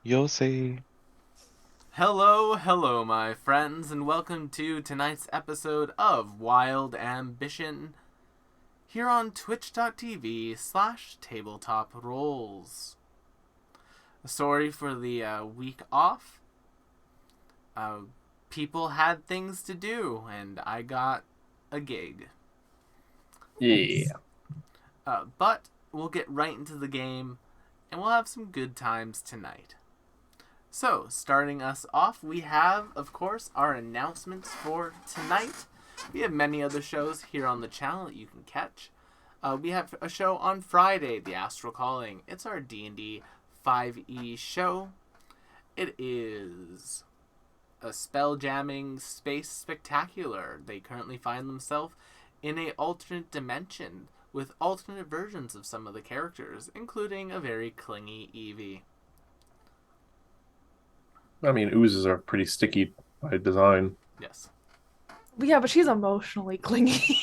You'll see. Hello, hello, my friends, and welcome to tonight's episode of Wild Ambition here on twitch.tv/tabletop rolls. Sorry for the week off. Uh, People had things to do, and I got a gig. Yeah. But we'll get right into the game, and we'll have some good times tonight. So, starting us off, we have, of course, our announcements for tonight. We have many other shows here on the channel that you can catch. We have a show on Friday, The Astral Calling. It's our D&D 5e show. It is a spell jamming space spectacular. They currently find themselves in a alternate dimension with alternate versions of some of the characters, including a very clingy Evie. I mean, oozes are pretty sticky by design. Yes. Yeah, but she's emotionally clingy.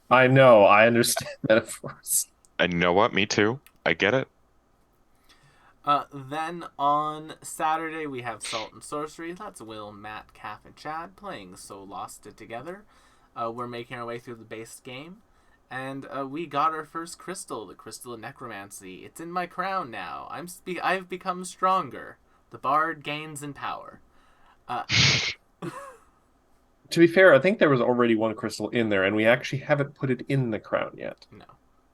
I know, I understand metaphors. And you know what? Me too. I get it. Then on Saturday we have Salt and Sorcery. That's Will, Matt, Kath, and Chad playing So Lost It Together. We're making our way through the base game. And we got our first crystal, the Crystal of Necromancy. It's in my crown now. I've become stronger. The bard gains in power. To be fair, I think there was already one crystal in there, and we actually haven't put it in the crown yet. No,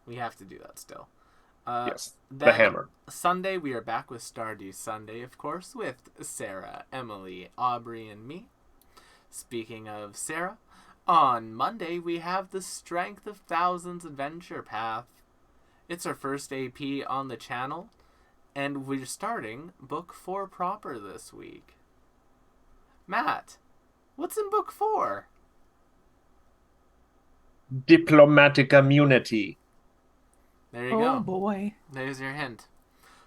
we have to do that still. Yes, the Then hammer. Sunday, we are back with Stardew Sunday, of course, with Sarah, Emily, Aubrey, and me. Speaking of Sarah, on Monday, we have the Strength of Thousands Adventure Path. It's our first AP on the channel, and we're starting Book 4 proper this week. Matt, what's in Book 4? Diplomatic immunity. There you Oh go. boy. There's your hint.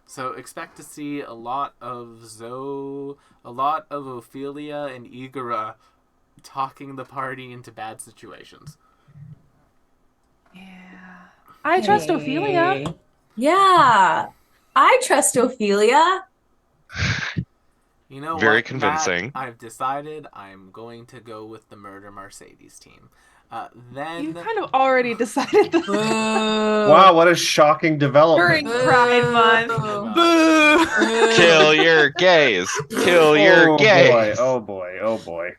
So expect to see a lot of Zoe, a lot of Ophelia and Igora talking the party into bad situations. Yeah. I trust Ophelia. Yeah, I trust Ophelia. You know Very what, convincing. Matt? I've decided I'm going to go with the Murder Mercedes team. Then You kind of already decided this Wow, what a shocking development. during Pride Month. Boo! Kill your gays. Kill your Oh boy, gays. oh boy, oh boy.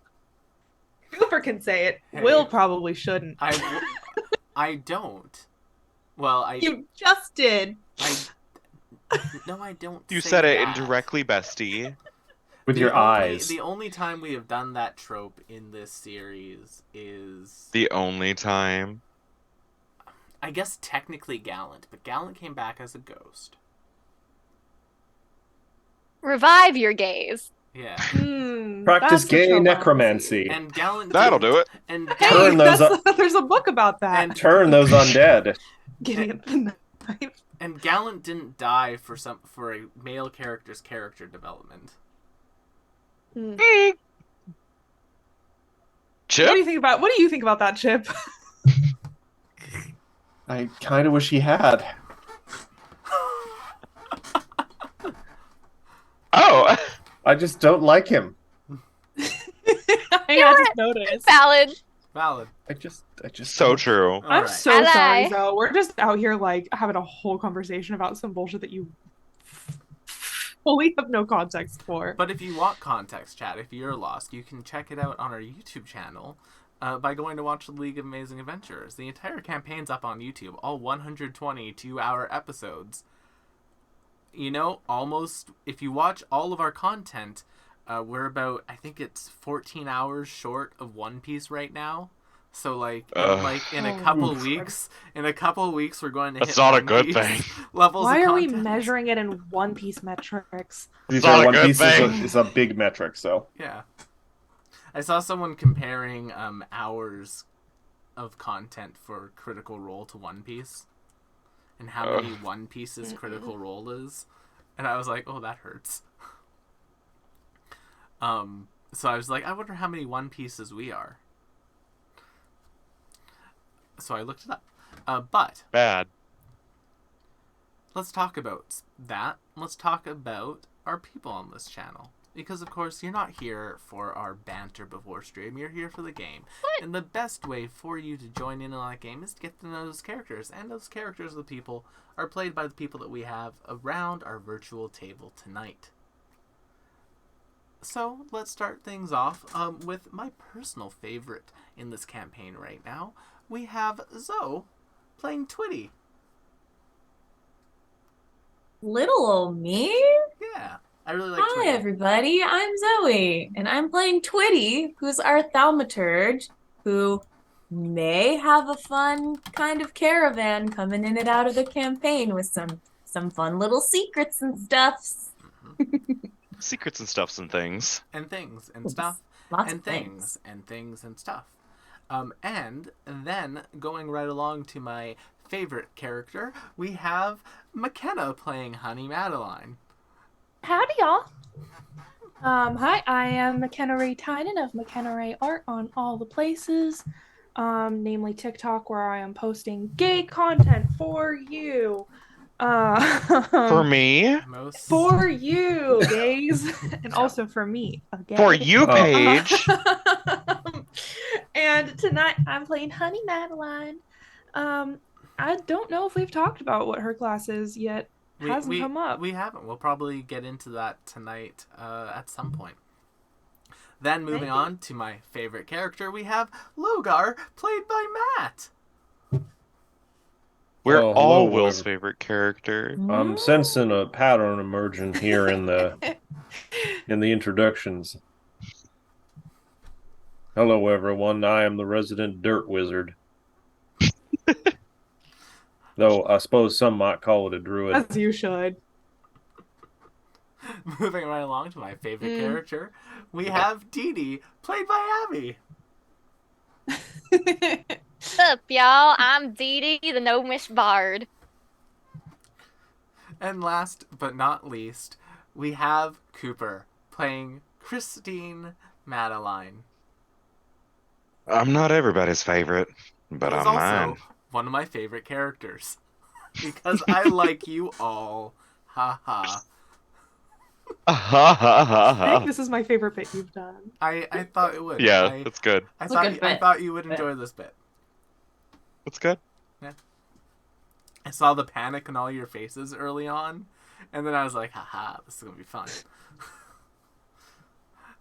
Cooper can say it. Hey. Will probably shouldn't. I don't. Well, You just did. No, I don't. You say said it that. indirectly, bestie. With your eyes. The only time we have done that trope in this series is, The only time. I guess, technically Gallant, but Gallant came back as a ghost. Revive your gaze. Yeah. Practice That's a gay trope, necromancy. And Gallant That'll do it. And Hey, Turn those there's a book about that. And- Turn those undead. Getting at the knife. And Gallant didn't die for a male character's character development. Chip? What do you think about that, Chip? I kind of wish he had. Oh! I just don't like him. I just noticed. Valid. Valid. I just So don't. true. All I'm right. so Ally. sorry, though. We're just out here like having a whole conversation about some bullshit that you fully have no context for. But if you want context, chat, if you're lost, you can check it out on our YouTube channel by going to watch the League of Amazing Adventures. The entire campaign's up on YouTube, all 120 2-hour episodes. You know, almost, if you watch all of our content, we're about, I think it's 14 hours short of One Piece right now. So like in a couple Oh, weeks, we're going to That's hit not a One good Piece thing. levels Why of are we content. measuring it in One Piece metrics? To be It's not fair, a One good Piece thing. is a big metric, so. Yeah. I saw someone comparing hours of content for Critical Role to One Piece and how many One Piece's Critical Role is. And I was like, oh, that hurts. So I was like, I wonder how many One Pieces we are. So I looked it up. But Bad. let's talk about that. Let's talk about are people on this channel. Because, of course, you're not here for our banter before stream. You're here for the game. And the best way for you to join in on that game is to get to know those characters. And those characters of the people are played by the people that we have around our virtual table tonight. So, let's start things off with my personal favorite in this campaign right now. We have Zoe playing Twitty. Little old me. Yeah, I really like Hi, Twitty. everybody. I'm Zoe, and I'm playing Twitty, who's our thaumaturge, who may have a fun kind of caravan coming in and out of the campaign with some fun little secrets and stuffs. Secrets and stuffs and things. And things and stuff. Lots and of things. and things and stuff. And then going right along to my favorite character, we have McKenna playing Honey Madeline. Howdy, y'all. Hi, I am McKenna Ray Tynan of McKenna Ray Art on all the places, namely TikTok, where I am posting gay content for you. For me? Most For you, gays, and also for me, again. For you, Paige. And tonight I'm playing Honey Madeline. I don't know if we've talked about what her class is yet. Hasn't come up. We haven't. We'll probably get into that tonight at some point. Then moving Maybe. on to my favorite character, we have Logar, played by Matt. We're Oh, all hello, Will's everyone. favorite character. I'm sensing a pattern emerging here in the introductions. Hello, everyone. I am the resident dirt wizard. Though I suppose some might call it a druid. As you should. Moving right along to my favorite character, we have Dee Dee, played by Abby. What's up, y'all? I'm Dee Dee, the Gnomish Bard. And last but not least, we have Cooper, playing Christine Madeline. I'm not everybody's favorite, but Who is I'm also mine. one of my favorite characters. Because I like you all. Ha ha. I think this is my favorite bit you've done. I thought it would. Yeah, that's good. I It's a thought good I bit. thought you would enjoy this bit. That's good. I saw the panic in all your faces early on, and then I was like, haha, this is gonna be fun.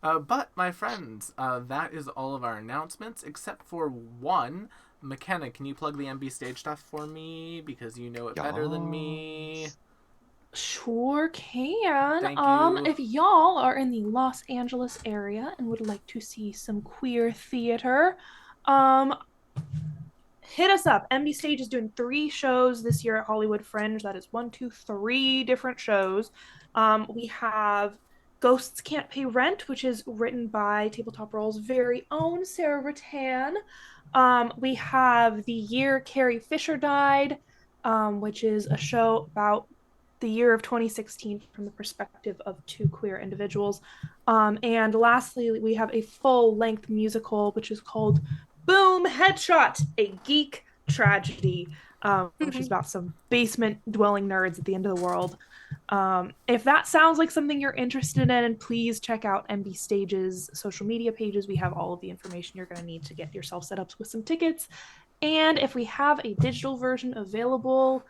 But my friends, that is all of our announcements except for one. McKenna, can you plug the MB stage stuff for me because you know it better than me? Sure can. Thank you. If y'all are in the Los Angeles area and would like to see some queer theater, hit us up. MB Stage is doing 3 shows this year at Hollywood Fringe. That is 3 different shows. We have Ghosts Can't Pay Rent, which is written by Tabletop Roll's very own Sarah Rattan. We have The Year Carrie Fisher Died, which is a show about the year of 2016 from the perspective of 2 queer individuals. And lastly, we have a full-length musical, which is called Boom Headshot, a Geek Tragedy, which is about some basement-dwelling nerds at the end of the world. If that sounds like something you're interested in, please check out MB Stage's social media pages. We have all of the information you're going to need to get yourself set up with some tickets. And if we have a digital version available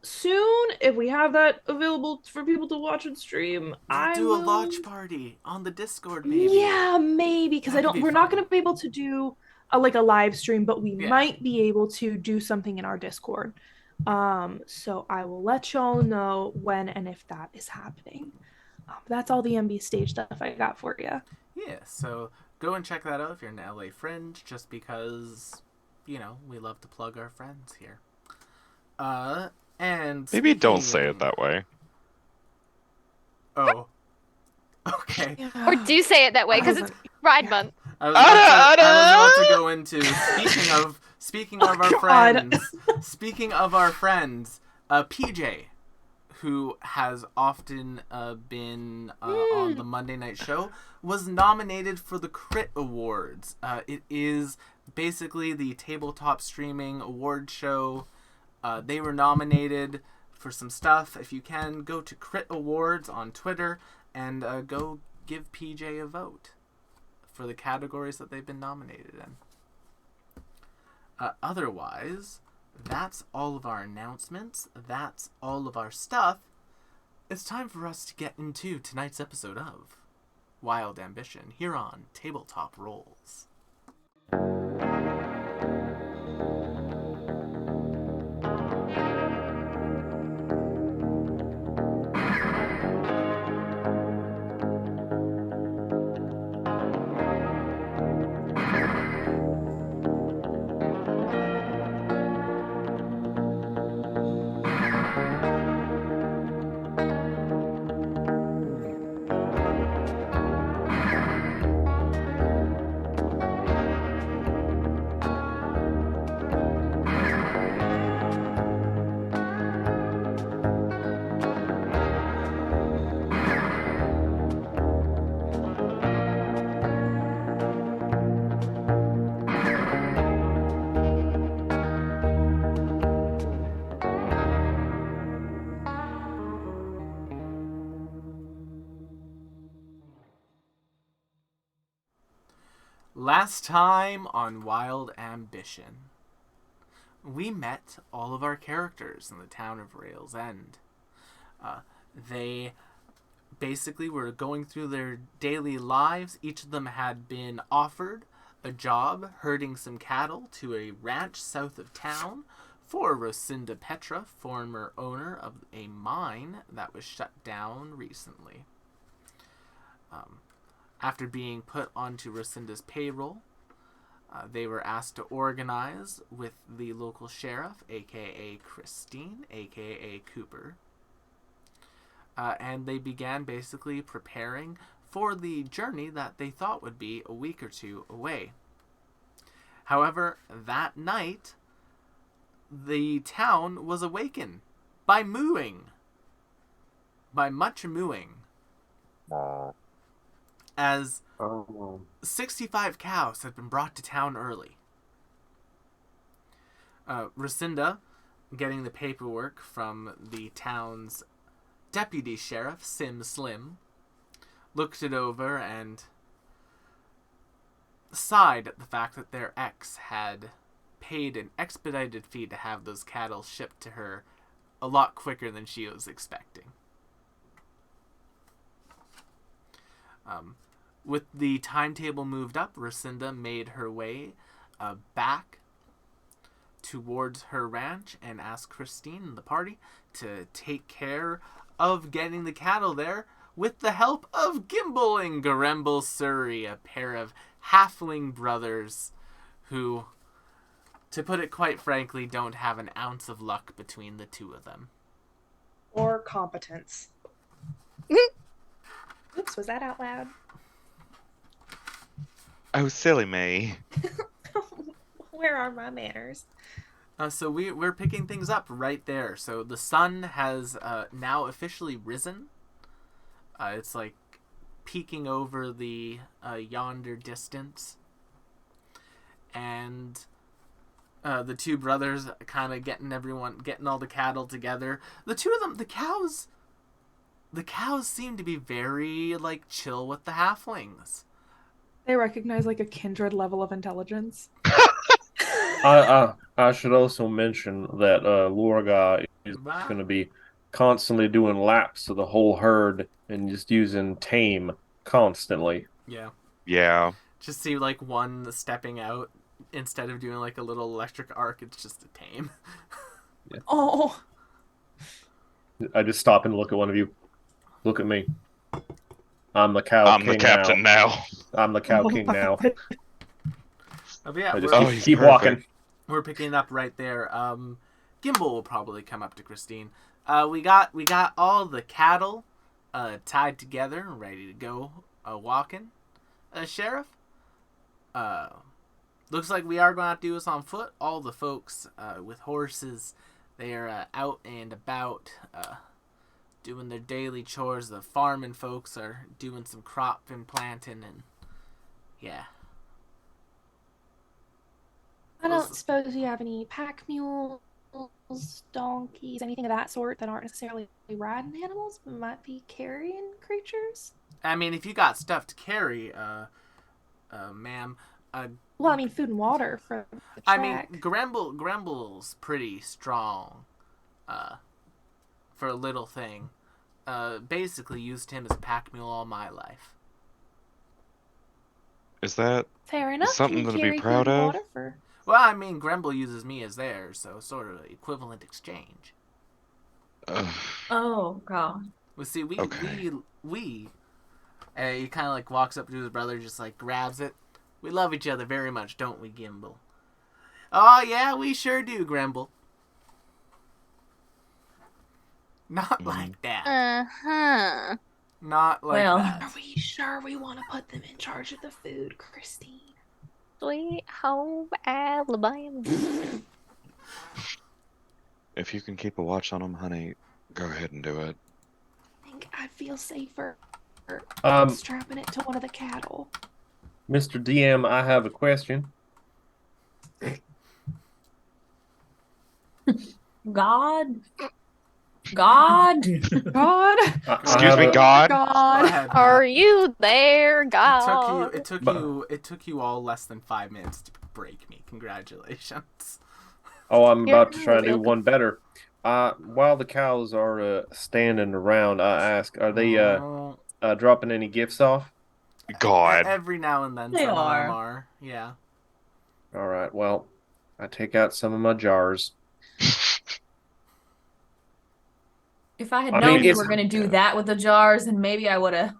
soon, if we have that available for people to watch and stream, I Do a will... launch party on the Discord, maybe. Yeah, maybe, because That could be we're not fun. going to be able to do a live stream, but we Yeah. might be able to do something in our Discord. So I will let y'all know when and if that is happening. That's all the MB Stage stuff I got for you. Yeah, so go and check that out if you're in LA Fringe, just because, you know, we love to plug our friends here. And Maybe don't speaking say of- it that way. Oh. Okay. Or do say it that way, because it's Pride Month. I was about to go into speaking of our God. friends. Speaking of our friends, PJ, who has often been on the Monday Night Show, was nominated for the Crit Awards. It is basically the tabletop streaming award show. They were nominated for some stuff. If you can, go to Crit Awards on Twitter and go give PJ a vote for the categories that they've been nominated in. Otherwise, that's all of our announcements. That's all of our stuff. It's time for us to get into tonight's episode of Wild Ambition here on Tabletop Rolls. Last time on Wild Ambition, we met all of our characters in the town of Rails End. They basically were going through their daily lives. Each of them had been offered a job herding some cattle to a ranch south of town for Rosinda Petra, former owner of a mine that was shut down recently. After being put onto Rosinda's payroll, they were asked to organize with the local sheriff, aka Christine, aka Cooper. And they began basically preparing for the journey that they thought would be a week or two away. However, that night, the town was awakened by mooing. By much mooing. As 65 cows had been brought to town early. Rosinda, getting the paperwork from the town's deputy sheriff, Sim Slim, looked it over and sighed at the fact that their ex had paid an expedited fee to have those cattle shipped to her a lot quicker than she was expecting. With the timetable moved up, Rosinda made her way back towards her ranch and asked Christine and the party to take care of getting the cattle there with the help of Gimble and Garemble Surrey, a pair of halfling brothers who, to put it quite frankly, don't have an ounce of luck between the two of them. Or competence. Oops, was that out loud? Oh, silly me. Where are my manners? So we're picking things up right there. So the sun has now officially risen. It's like peeking over the yonder distance. And the two brothers kind of getting all the cattle together. The two of them, the cows seem to be very, like, chill with the halflings. They recognize like a kindred level of intelligence. I should also mention that Lorga is going to be constantly doing laps of the whole herd and just using tame constantly. Yeah. Yeah. Just see, like, one stepping out instead of doing, like, a little electric arc. It's just a tame. Yeah. Oh, I just stop and look at one of you. Look at me. I'm the cow I'm king the captain now. I'm the cow king now. But yeah, I just we're, keep walking. we're picking it up right there. Gimble will probably come up to Christine. We got all the cattle tied together and ready to go walking. Sheriff, looks like we are going to have to do this on foot. All the folks with horses, they are out and about doing their daily chores. The farming folks are doing some crop and planting, and yeah. I don't suppose you have any pack mule donkeys, anything of that sort that aren't necessarily riding animals, might be carrying creatures. I mean, if you got stuff to carry, ma'am, Well, I mean, food and water for the track. I mean, Gremble's pretty strong, for a little thing. Basically used him as a pack mule all my life. Is that Fair enough. something Can to you be carry proud food and of? water for... Well, I mean, Gremble uses me as theirs, so sort of equivalent exchange. Oh god. Well, see, Okay. he kind of like walks up to his brother, just like grabs it. We love each other very much, don't we, Gimble? Oh yeah, we sure do, Gremble. Not like that. Uh-huh. Not like Well. that. Are we sure we want to put them in charge of the food, Christine? Sweet home Alabama. If you can keep a watch on them, honey, go ahead and do it. I think I'd feel safer Um, strapping it to one of the cattle. Mr. DM, I have a question. God. God. Excuse me, God. Go God. ahead, Are Matt. you there, God? It took you all less than 5 minutes to break me. Congratulations. Oh, I'm You're about to try and do welcome. one better. While the cows are standing around, I ask, are they Oh, dropping any gifts off? God. every now and then They some of are. them are. Yeah. All right. Well, I take out some of my jars. If I had I known mean, you it's- were gonna do that with the jars, then maybe I would have.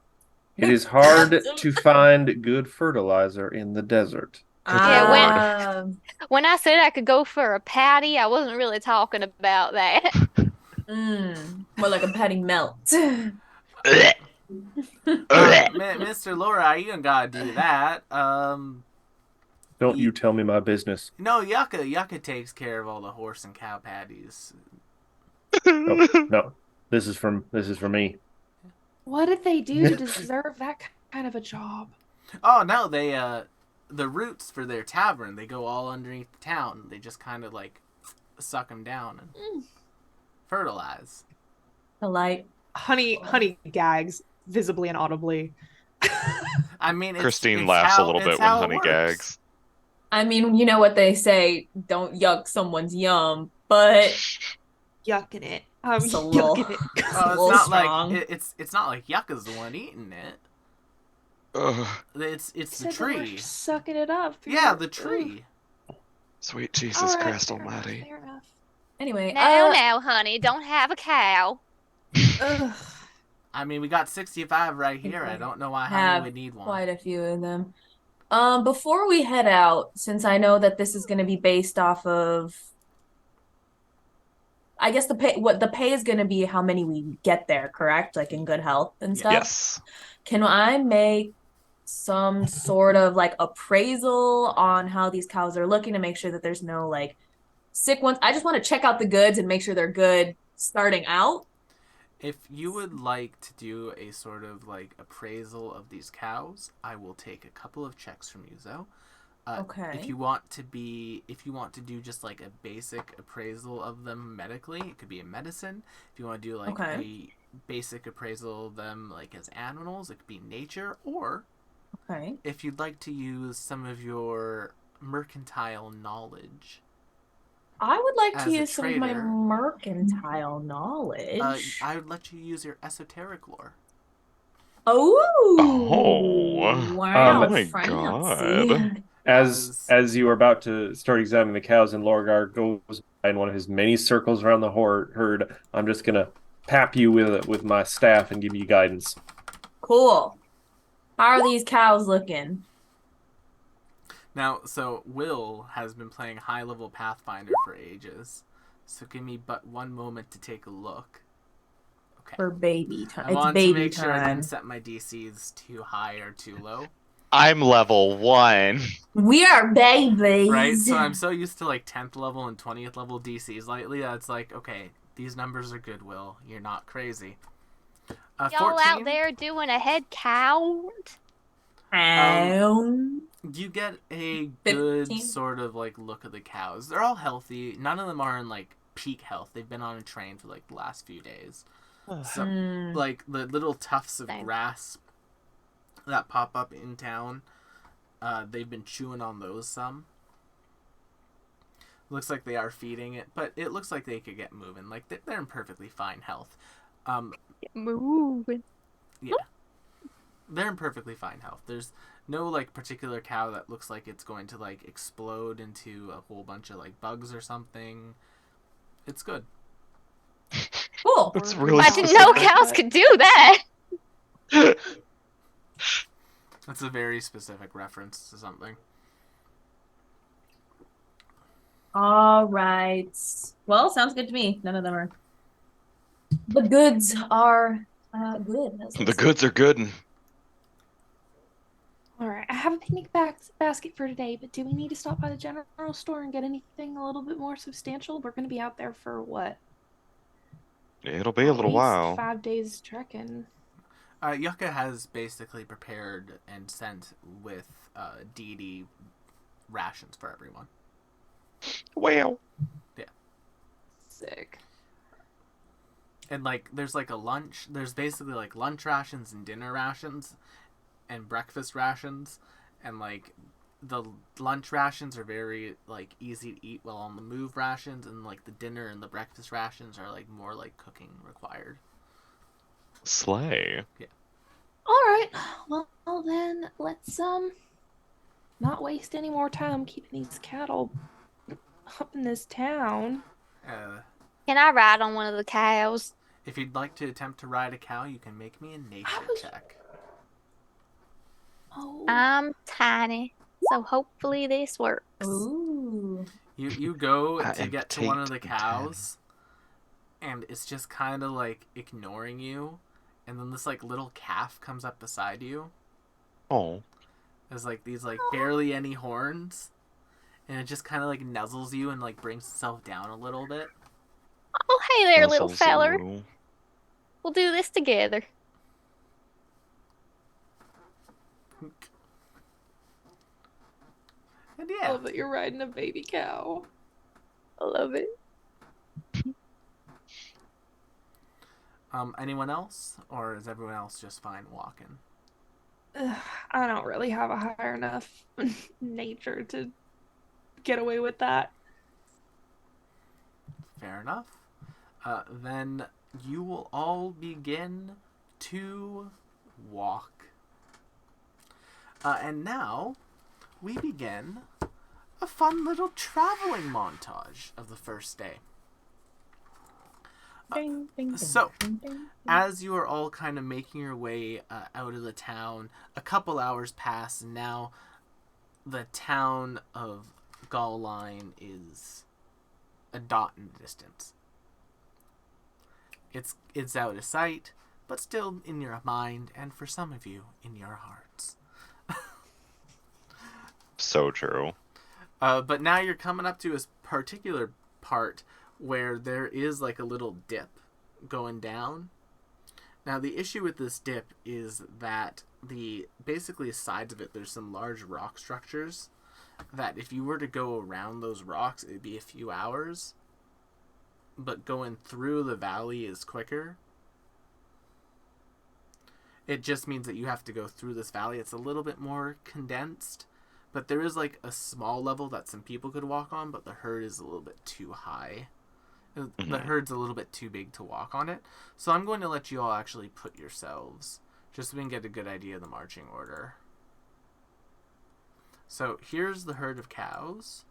It is hard to find good fertilizer in the desert. Yeah, When I said I could go for a patty, I wasn't really talking about that. More like a patty melt. Mr. Laura, you don't gotta do that. Don't you tell me my business. No, Yucca takes care of all the horse and cow patties. No, no. This is for me. What did they do to deserve that kind of a job? Oh no, they the roots for their tavern, they go all underneath the town. They just kind of like suck them down and fertilize. The light. Honey gags visibly and audibly. I mean, Christine laughs a little bit when Honey gags. I mean, you know what they say, don't yuck someone's yum, but Yucking it. It's a little- Yucking it. Oh, little it's not strong. like it's not like Yucca's the one eating it. Ugh, It's the Said that we're tree. sucking it up. Yeah, the tree. sweet Jesus All right, Christ fair enough, Almighty. fair enough. anyway, Now, honey, don't have a cow. Ugh. I mean, we got 65 right here. I don't know why Honey have would need one. quite a few of them. Before we head out, since I know that this is going to be based off of, I guess the pay is going to be how many we get there, correct? Like in good health and stuff. Yes. Can I make some sort of like appraisal on how these cows are looking to make sure that there's no like sick ones? I just want to check out the goods and make sure they're good starting out. If you would like to do a sort of like appraisal of these cows, I will take a couple of checks from you, Zoe. Okay. If you want to do just like a basic appraisal of them medically, it could be a medicine. If you want to do like a basic appraisal of them like as animals, it could be nature. Or Okay. if you'd like to use some of your mercantile knowledge, I would like As to a use some of my trader, mercantile knowledge. I would let you use your esoteric lore. Oh, wow, oh my fancy. God. As you are about to start examining the cows and Lorgar goes by in one of his many circles around the herd, I'm just gonna pap you with my staff and give you guidance. Cool. How are these cows looking? Now, so Will has been playing high-level Pathfinder for ages, so give me but one moment to take a look. Okay. For baby time. I It's wanted baby to make sure I time. didn't set my DCs too high or too low, I'm level 1. We are babies. right? So I'm so used to like 10th level and 20th level DCs lately that it's like, okay, these numbers are good, Will. You're not crazy. Y'all 14, out there doing a head count? you get a good 15. sort of like look of the cows. They're all healthy. None of them are in like peak health. They've been on a train for like the last few days. So, Mm. like the little tufts of Same. grass that pop up in town, they've been chewing on those some. Looks like they are feeding it, but it looks like they could get moving. Like they're in perfectly fine health. Moving. Yeah, they're in perfectly fine health. There's no like particular cow that looks like it's going to like explode into a whole bunch of like bugs or something. It's good. Cool. That's really I didn't know specific. cows could do that. That's a very specific reference to something. All right. Well, sounds good to me. None of them are. The goods are good. as they The say. goods are good. And All right, I have a picnic basket for today, but do we need to stop by the general store and get anything a little bit more substantial? We're going to be out there for what? it'll be a At little least while. 5 days trekking. Yucca has basically prepared and sent with Dee Dee rations for everyone. Well, Sick. And like there's like a lunch, there's basically like lunch rations and dinner rations and breakfast rations, and like the lunch rations are very like easy to eat while on the move rations, and like the dinner and the breakfast rations are like more like cooking required. slay. All right. Well then, let's not waste any more time keeping these cattle up in this town. Can I ride on one of the cows? If you'd like to attempt to ride a cow, you can make me a nature was- check. Oh. I'm tiny, so hopefully this works. Ooh. You go I to am get to one of the taped and cows, and it's just kind of like ignoring you, and then this like little calf comes up beside you. Oh, There's like these like barely any horns, and it just kind of like nuzzles you and like brings itself down a little bit. Oh, hey there, little puzzles, feller. ooh. We'll do this together. And I yeah, love that you're riding a baby cow. I love it. anyone else, or is everyone else just fine walking? Ugh, I don't really have a high enough nature to get away with that. Fair enough. Then you will all begin to walk. And now we begin a fun little traveling montage of the first day. Ding, ding, ding, so, ding, ding, ding. As you are all kind of making your way out of the town, a couple hours pass, and now the town of Gallline is a dot in the distance. It's out of sight, but still in your mind, and for some of you, in your hearts. So true. But now you're coming up to a particular part where there is like a little dip going down. Now the issue with this dip is that the basically sides of it, there's some large rock structures that if you were to go around those rocks, it'd be a few hours. But going through the valley is quicker. It just means that you have to go through this valley. It's a little bit more condensed. But there is like a small level that some people could walk on, but the herd is a little bit too high. The herd's a little bit too big to walk on it. So I'm going to let you all actually put yourselves, just so we can get a good idea of the marching order. So here's the herd of cows.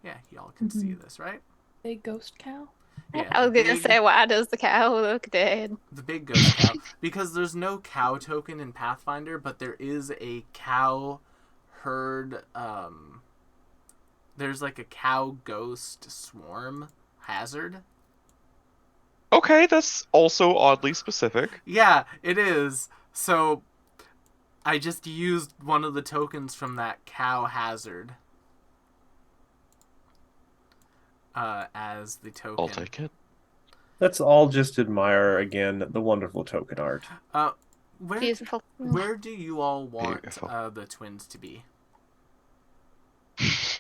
Yeah, y'all can see this, right? Big ghost cow. Yeah, I was the gonna big- say, why does the cow look dead? the big ghost cow, because there's no cow token in Pathfinder, but there is a cow herd. There's like a cow ghost swarm hazard. Okay, that's also oddly specific. Yeah, it is. So I just used one of the tokens from that cow hazard as the token. I'll take it. Let's all just admire again the wonderful token art. Where Beautiful. where do you all want Beautiful. the twins to be?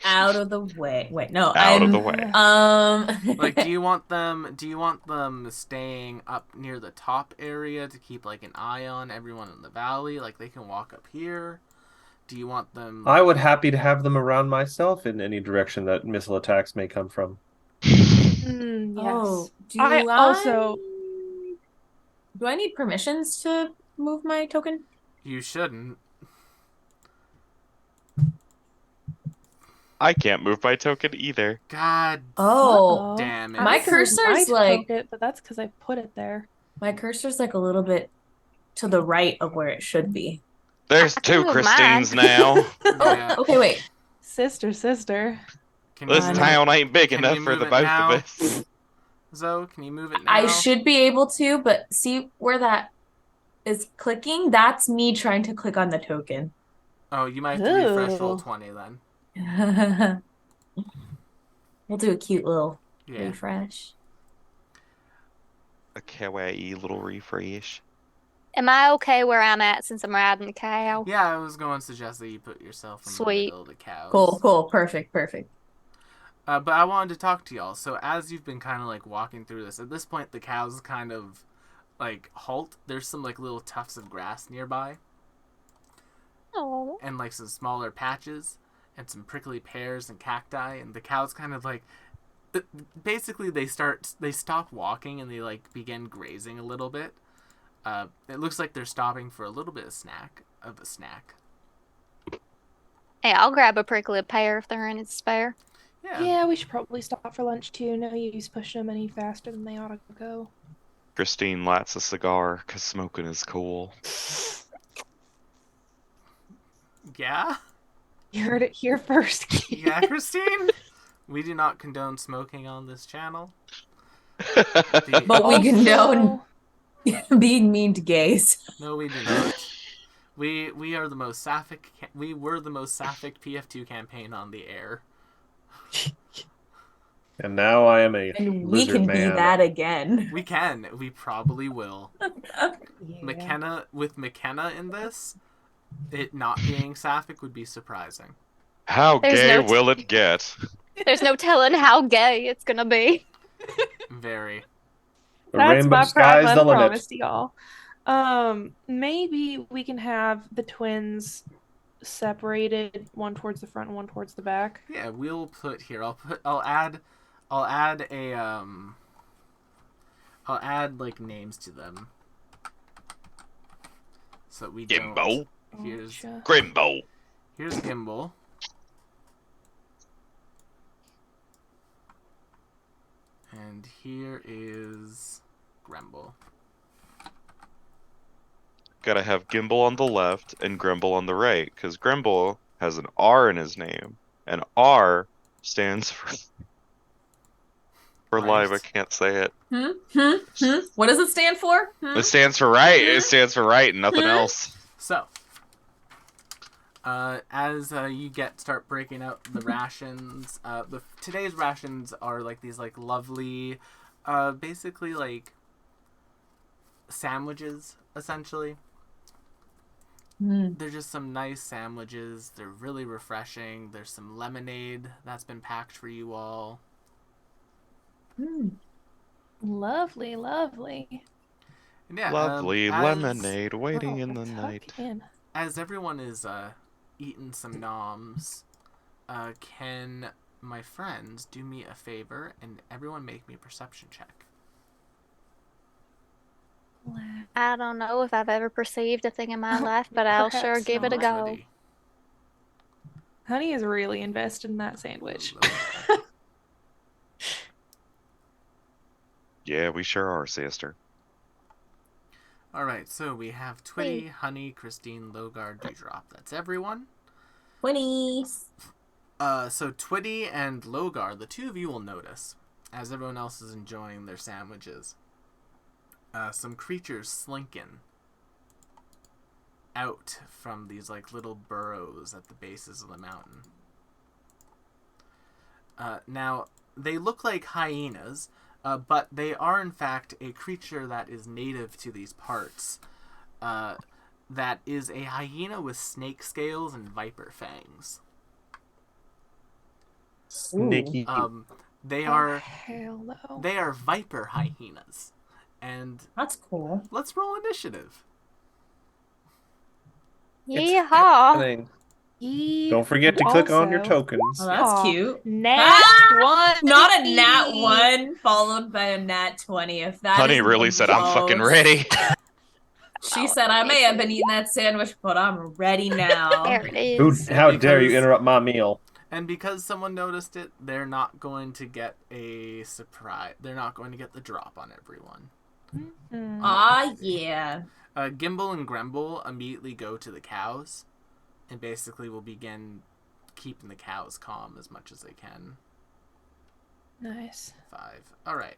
out of the way. Wait, no, Out of I'm the way. Like, do you want them staying up near the top area to keep like an eye on everyone in the valley? Like they can walk up here. Do you want them? I would happy to have them around myself in any direction that missile attacks may come from. Yes. Oh, do I also do I need permissions to move my token? You shouldn't. I can't move my token either. God Oh, damn it! My I can move cursor's my like- token, but that's because I put it there. my cursor's like a little bit to the right of where it should be. There's I can two move Christines mine. now. Yeah. Oh, okay, wait. Sister. Can This you move town ain't big Can enough you for move the it both now? of us. Zoe, can you move it now? I should be able to, but see where that is clicking? That's me trying to click on the token. Oh, you might have to refresh roll Ooh. 20 then. We'll do a cute little Yeah. refresh. A kawaii little refresh. Am I okay where I'm at since I'm riding the cow? Yeah, I was going to suggest that you put yourself in the Sweet. middle of the cows. Cool. Perfect. But I wanted to talk to y'all. So as you've been kind of like walking through this, at this point the cows kind of like halt. There's some like little tufts of grass nearby Oh. and like some smaller patches and some prickly pears and cacti, and the cows kind of like basically they stop walking and they like begin grazing a little bit. It looks like they're stopping for a little bit of a snack. Hey, I'll grab a prickly pear if they're in its spare. Yeah, we should probably stop for lunch too. No use pushing them any faster than they ought to go. Christine lights a cigar because smoking is cool. Yeah? You heard it here first. kid. Yeah, Christine? We do not condone smoking on this channel. But we condone being mean to gays. No, we do not. We are the most sapphic. We were the most sapphic PF2 campaign on the air. And now I am a And we lizard can man. be that again. We can. We probably will. Yeah. McKenna in this, it not being sapphic would be surprising. How There's gay no will it get? There's no telling how gay it's gonna be. Very. The That's rainbow my sky's the prime limit. promise to y'all. Maybe we can have the twins separated, one towards the front and one towards the back. Yeah, we'll put here. I'll add like names to them. So we don't. Gimbo. Here's Gotcha. Grimbo. Here's Gimbal. And here is Gremble. Gotta have Gimbal on the left and Grimble on the right, because Grimble has an R in his name, and R stands for live. I Right. can't say it. What does it stand for? It stands for right. It stands for right and nothing else. So, as you start breaking out the rations, today's rations are like these like lovely, basically like sandwiches essentially. They're just some nice sandwiches. They're really refreshing. There's some lemonade that's been packed for you all. Lovely. And yeah, Lovely as- lemonade waiting Oh, in the tuck night. in. As everyone is eating some noms, can my friends do me a favor and everyone make me a perception check? I don't know if I've ever perceived a thing in my life, but I'll sure Perhaps give it a not. go. Ready. Honey is really invested in that sandwich. Yeah, we sure are, sister. All right, so we have Twitty, Honey, Christine, Logard, Dewdrop. That's everyone. 20s. So Twitty and Logard, the two of you will notice, as everyone else is enjoying their sandwiches, some creatures slinking out from these like little burrows at the bases of the mountain. Now, they look like hyenas, but they are in fact a creature that is native to these parts. That is a hyena with snake scales and viper fangs. Sneaky. They Oh, are hell no. they are viper hyenas, and That's cool. let's roll initiative. It's Yeehaw. happening. Don't forget to click on your Also- tokens. Oh, that's Aw, cute. Nat one. Not a nat 1 followed by a nat 20. If that Honey is really the said, "I'm fucking most- ready." She said, I may have been eating that sandwich, but I'm ready now. There it Who, is. how dare you because- interrupt my meal? And because someone noticed it, they're not going to get a surprise. They're not going to get the drop on everyone. Mm. Ah, yeah. Gimbal and Gremble immediately go to the cows, and basically will begin keeping the cows calm as much as they can. Nice. 5. All right.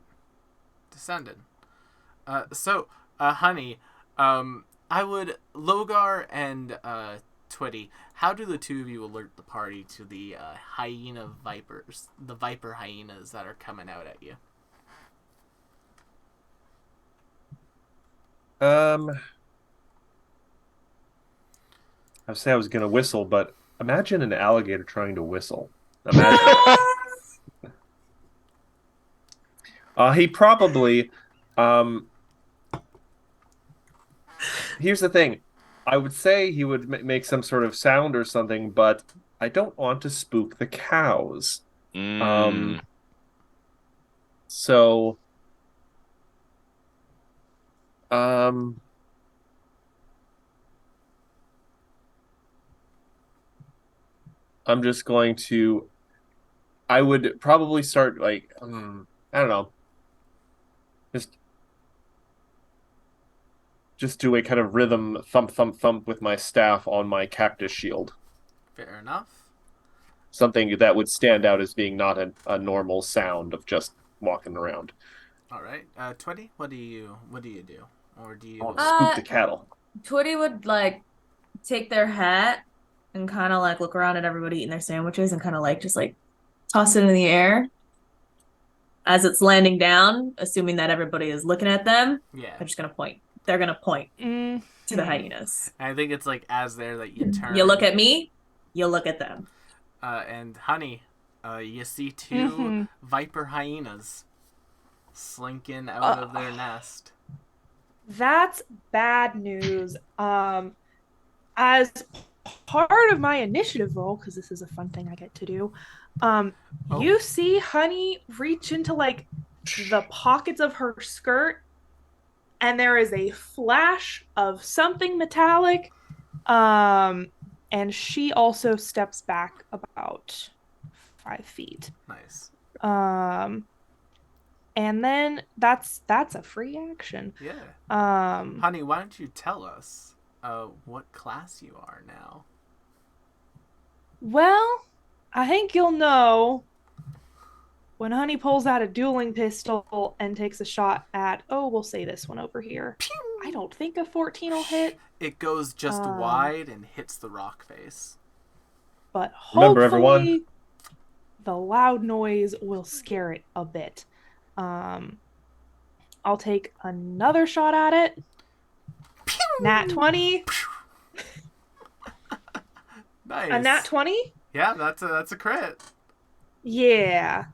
Descended. Honey, I would Logar and Twitty. How do the two of you alert the party to the hyena vipers, the viper hyenas that are coming out at you? I say I was gonna whistle, but imagine an alligator trying to whistle. Imagine. He probably. Here's the thing. I would say he would make some sort of sound or something, but I don't want to spook the cows. Mm. So. I'm just going to. I would probably start like I don't know. Just do a kind of rhythm thump thump thump with my staff on my cactus shield. Fair enough. Something that would stand out as being not a normal sound of just walking around. All right. Twitty, what do you do? Or do you I want to spook the cattle. Twitty would like take their hat and kind of like look around at everybody eating their sandwiches and kind of like just like toss it in the air as it's landing down, assuming that everybody is looking at them. Yeah. They're just gonna point. They're gonna point Mm. to the hyenas. I think it's like as there that you turn. You look at me, you look at them. And Honey, you see 2 Mhm. viper hyenas slinking out of their nest. That's bad news. As part of my initiative roll, because this is a fun thing I get to do, you see Honey reach into like the pockets of her skirt, and there is a flash of something metallic. And she also steps back about 5 feet. Nice. And then that's a free action. Yeah. Um, Honey, why don't you tell us what class you are now? Well, I think you'll know when Honey pulls out a dueling pistol and takes a shot at, we'll say this one over here. I don't think a 14 will hit, It goes just wide and hits the rock face. but Remember, hopefully everyone. the loud noise will scare it a bit. I'll take another shot at it. Nat 20. Nice. A nat 20? Yeah, that's a crit. Yeah.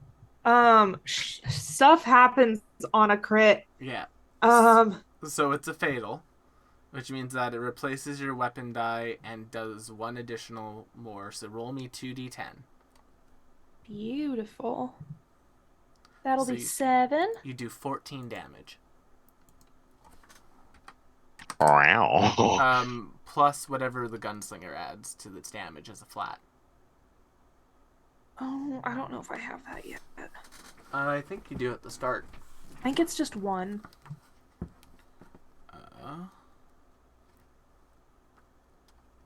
Stuff happens on a crit. Yeah. Um, So it's a fatal, which means that it replaces your weapon die and does 1 additional more. So roll me 2d10. Beautiful. That'll So be you- 7. You do 14 damage. Wow. Plus whatever the gunslinger adds to its damage as a flat. Oh, I don't know if I have that yet. I think you do at the start. I think it's just 1.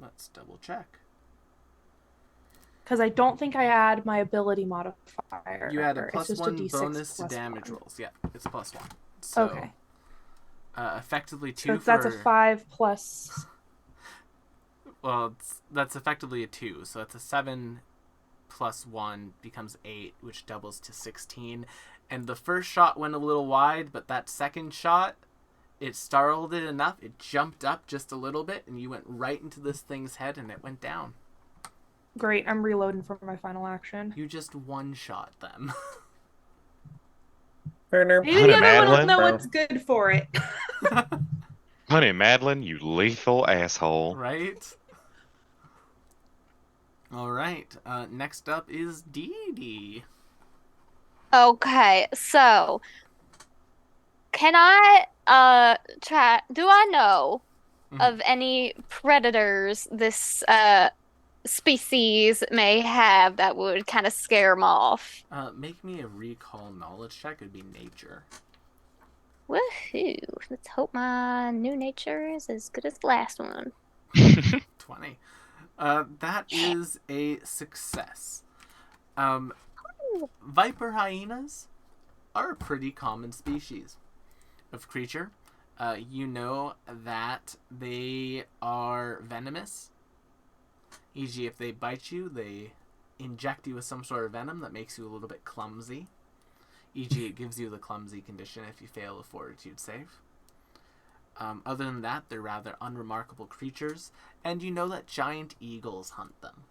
Let's double check. Because I don't think I add my ability modifier. You add a It's plus just 1 D6 bonus to plus damage 1. rolls. Yeah, it's plus 1. So, Okay. Effectively 2 So that's a 5 plus. Well, that's effectively a 2. So it's a 7 plus 1 becomes 8, which doubles to 16. And the first shot went a little wide, but that second shot, it startled it enough. It jumped up just a little bit, and you went right into this thing's head, and it went down. Great, I'm reloading for my final action. You just one-shot them. Maybe Honey, the other one will Madeline, know bro. what's good for it. Honey, Madeline, you lethal asshole. Right? Alright, next up is Dee Dee. Okay, so can I try? Do I know Mhm. of any predators this species may have that would kind of scare them off? Make me a recall knowledge check. It'd be nature. Woohoo! Let's hope my new nature is as good as the last one. 20. That is a success. Viper hyenas are a pretty common species of creature. You know that they are venomous. E.g., if they bite you, they inject you with some sort of venom that makes you a little bit clumsy. E.g., it gives you the clumsy condition if you fail a fortitude save. Other than that, they're rather unremarkable creatures, and you know that giant eagles hunt them.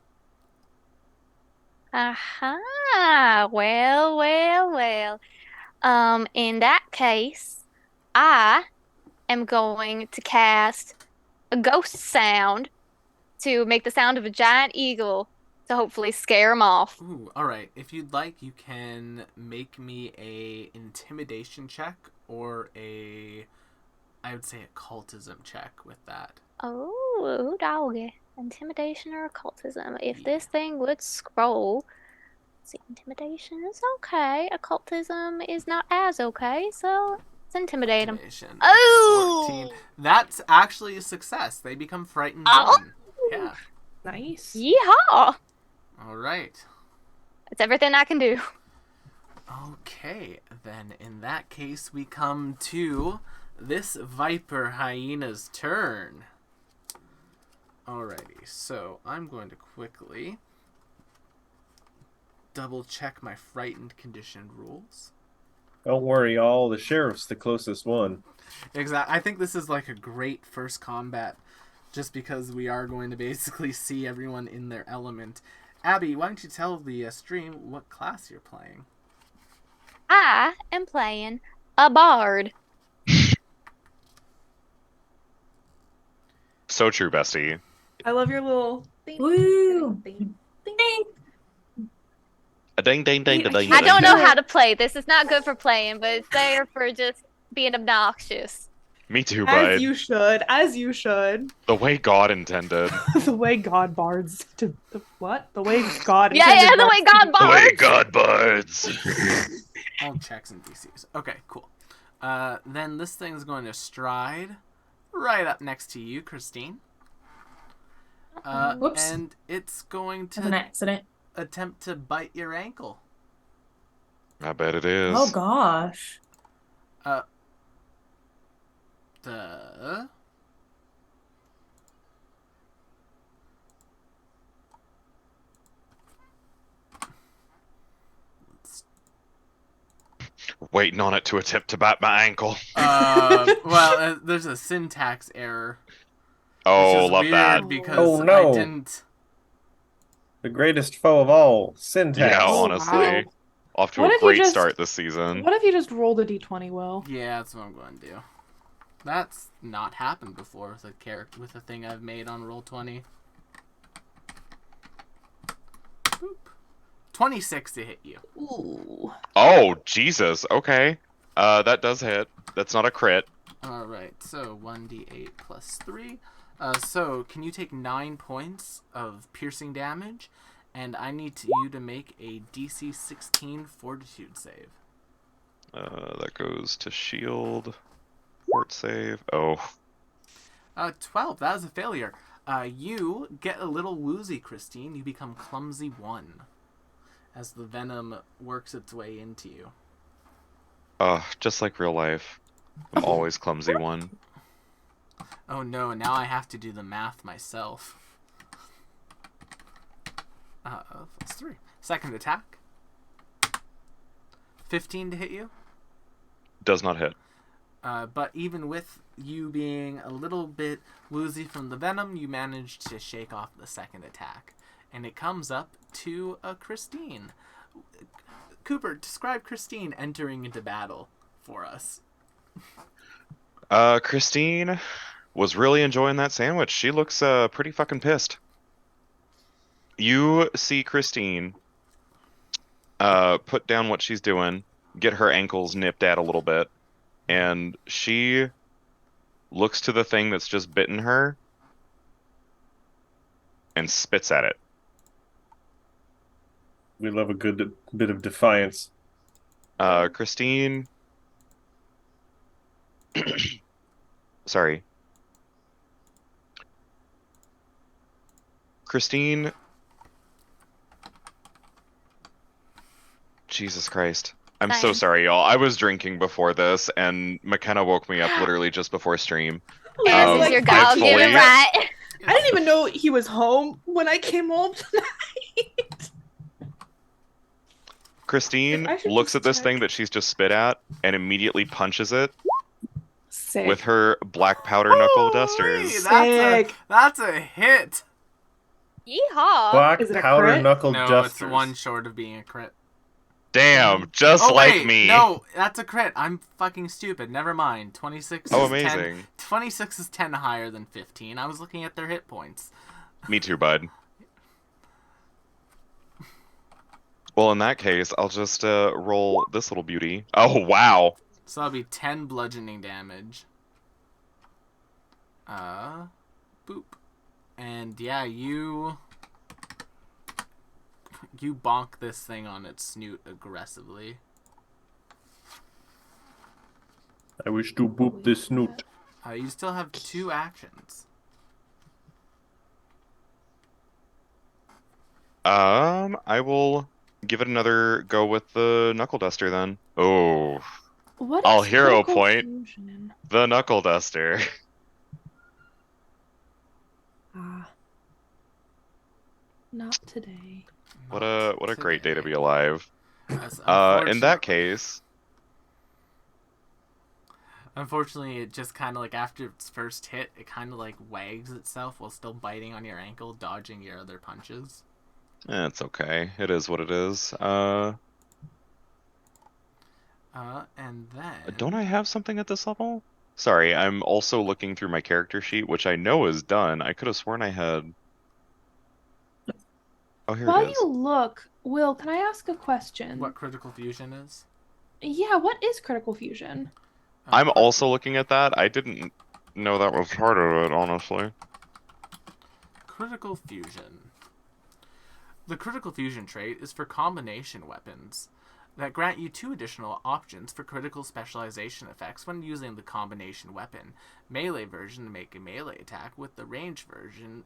Aha! Well. In that case, I am going to cast a ghost sound to make the sound of a giant eagle to hopefully scare them off. Ooh, alright. If you'd like, you can make me a intimidation check or I would say occultism check with that. Oh, doggy. Intimidation or occultism. If Yeah. this thing would scroll, see, intimidation is okay. Occultism is not as okay, so let's intimidate them. Intimidation. Oh! 14. That's actually a success. They become frightened Oh! one. Yeah. Nice. Yeehaw! Alright. That's everything I can do. Okay, then in that case, we come to this Viper Hyena's turn. Alrighty, so I'm going to quickly double check my frightened condition rules. Don't worry, y'all. The sheriff's the closest one. Exactly. I think this is like a great first combat, just because we are going to basically see everyone in their element. Abby, why don't you tell the stream what class you're playing? I am playing a bard. So true, bestie. I love your little thing. Woo! Thing. Ding. A ding ding ding I ding. I don't know Yeah. how to play. This is not good for playing, but it's there for just being obnoxious. Me too, As bud. you should. As you should. The way God intended. The way God bards to what? The way God. Yeah, intended the way bards to God The way bards. God buds. All checks and DCs. Okay, cool. Then this thing's going to stride right up next to you, Christine. Whoops. And it's going That's an to accident. attempt to bite your ankle. I bet it is. Oh gosh. The Waiting on it to attempt to bite my ankle. there's a syntax error. Oh, which is love weird that. because Oh, no. I didn't. The greatest foe of all, syntax. Yeah, Oh, honestly. wow. Off to What a if you great just- start this season. What if you just rolled a d20, Will? Yeah, that's what I'm going to do. That's not happened before with a character with a thing I've made on Roll20. Boop. 26 to hit you. Ooh. Oh, Jesus. Okay. That does hit. That's not a crit. Alright, so 1d8 plus 3. So, can you take 9 points of piercing damage? And I need you to make a DC 16 fortitude save. That goes to shield. Fort save. Oh. 12. That was a failure. You get a little woozy, Christine. You become clumsy 1 as the venom works its way into you. Just like real life. I'm always clumsy one. Oh no, now I have to do the math myself. Plus 3. Second attack. 15 to hit you. Does not hit. But even with you being a little bit woozy from the venom, you managed to shake off the second attack. and it comes up to Christine. Cooper, describe Christine entering into battle for us. Christine was really enjoying that sandwich. She looks pretty fucking pissed. You see Christine put down what she's doing, get her ankles nipped at a little bit, and she looks to the thing that's just bitten her and spits at it. We love a good bit of defiance. Christine. Sorry. Christine. Jesus Christ. I'm so Fine. sorry, y'all. I was drinking before this, and McKenna woke me up literally just before stream. As Um, is your I dog, get it fully- right. I didn't even know he was home when I came home tonight. Christine I should looks just at this check. thing that she's just spit at and immediately punches it Sick. with her black powder knuckle Holy, dusters. Sick. That's a hit. Yeehaw. Black Is it a powder crit? knuckle No, dusters. it's one short of being a crit. Damn, just Oh, like wait, me. No, that's a crit. I'm fucking stupid. Never mind. 26 Oh, is 10 amazing. 26 is 10 higher than 15. I was looking at their hit points. Me too, bud. Well, in that case, I'll just roll this little beauty. Oh, wow. So that'll be 10 bludgeoning damage. Boop. And yeah, you bonk this thing on its snoot aggressively. I wish to boop this snoot. You still have 2 actions. I will give it another go with the knuckle duster then. Oh, What I'll is hero critical point. fusion? the knuckle duster. Ah. Not today. What a great day to be alive. That's In unfortunate- that case, Unfortunately, it just kind of like after its first hit, it kind of like wags itself while still biting on your ankle, dodging your other punches. it's okay. It is what it is. And then Don't I have something at this level? Sorry, I'm also looking through my character sheet, which I know is done. I could have sworn I had. Oh, here While it is. you look, Will, can I ask a question? what critical fusion is? Yeah, what is critical fusion? I'm also looking at that. I didn't know that was part of it, honestly. Critical fusion. The critical fusion trait is for combination weapons that grant you 2 additional options for critical specialization effects when using the combination weapon. Melee version to make a melee attack with the ranged version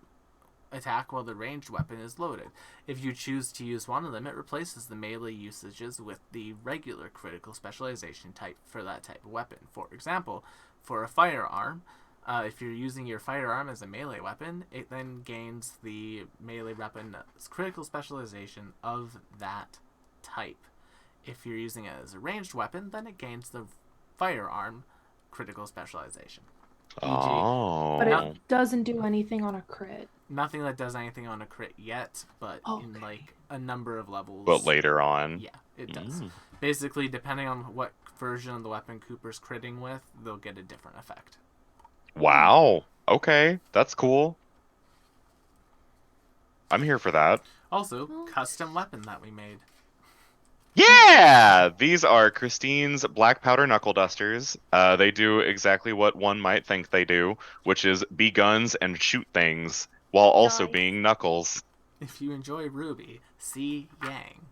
attack while the ranged weapon is loaded. If you choose to use one of them, it replaces the melee usages with the regular critical specialization type for that type of weapon. For example, for a firearm, if you're using your firearm as a melee weapon, it then gains the melee weapon's critical specialization of that type. If you're using it as a ranged weapon, then it gains the firearm critical specialization. Oh. But it doesn't do anything on a crit. Nothing that does anything on a crit yet, but in Okay. like a number of levels. But later on. Yeah, it does. Mm. Basically, depending on what version of the weapon Cooper's critting with, they'll get a different effect. Wow. Okay, that's cool. I'm here for that. Also, Well- custom weapon that we made. Yeah! These are Christine's black powder knuckle dusters. They do exactly what one might think they do, which is be guns and shoot things while also Nice. being knuckles. If you enjoy Ruby, see Yang.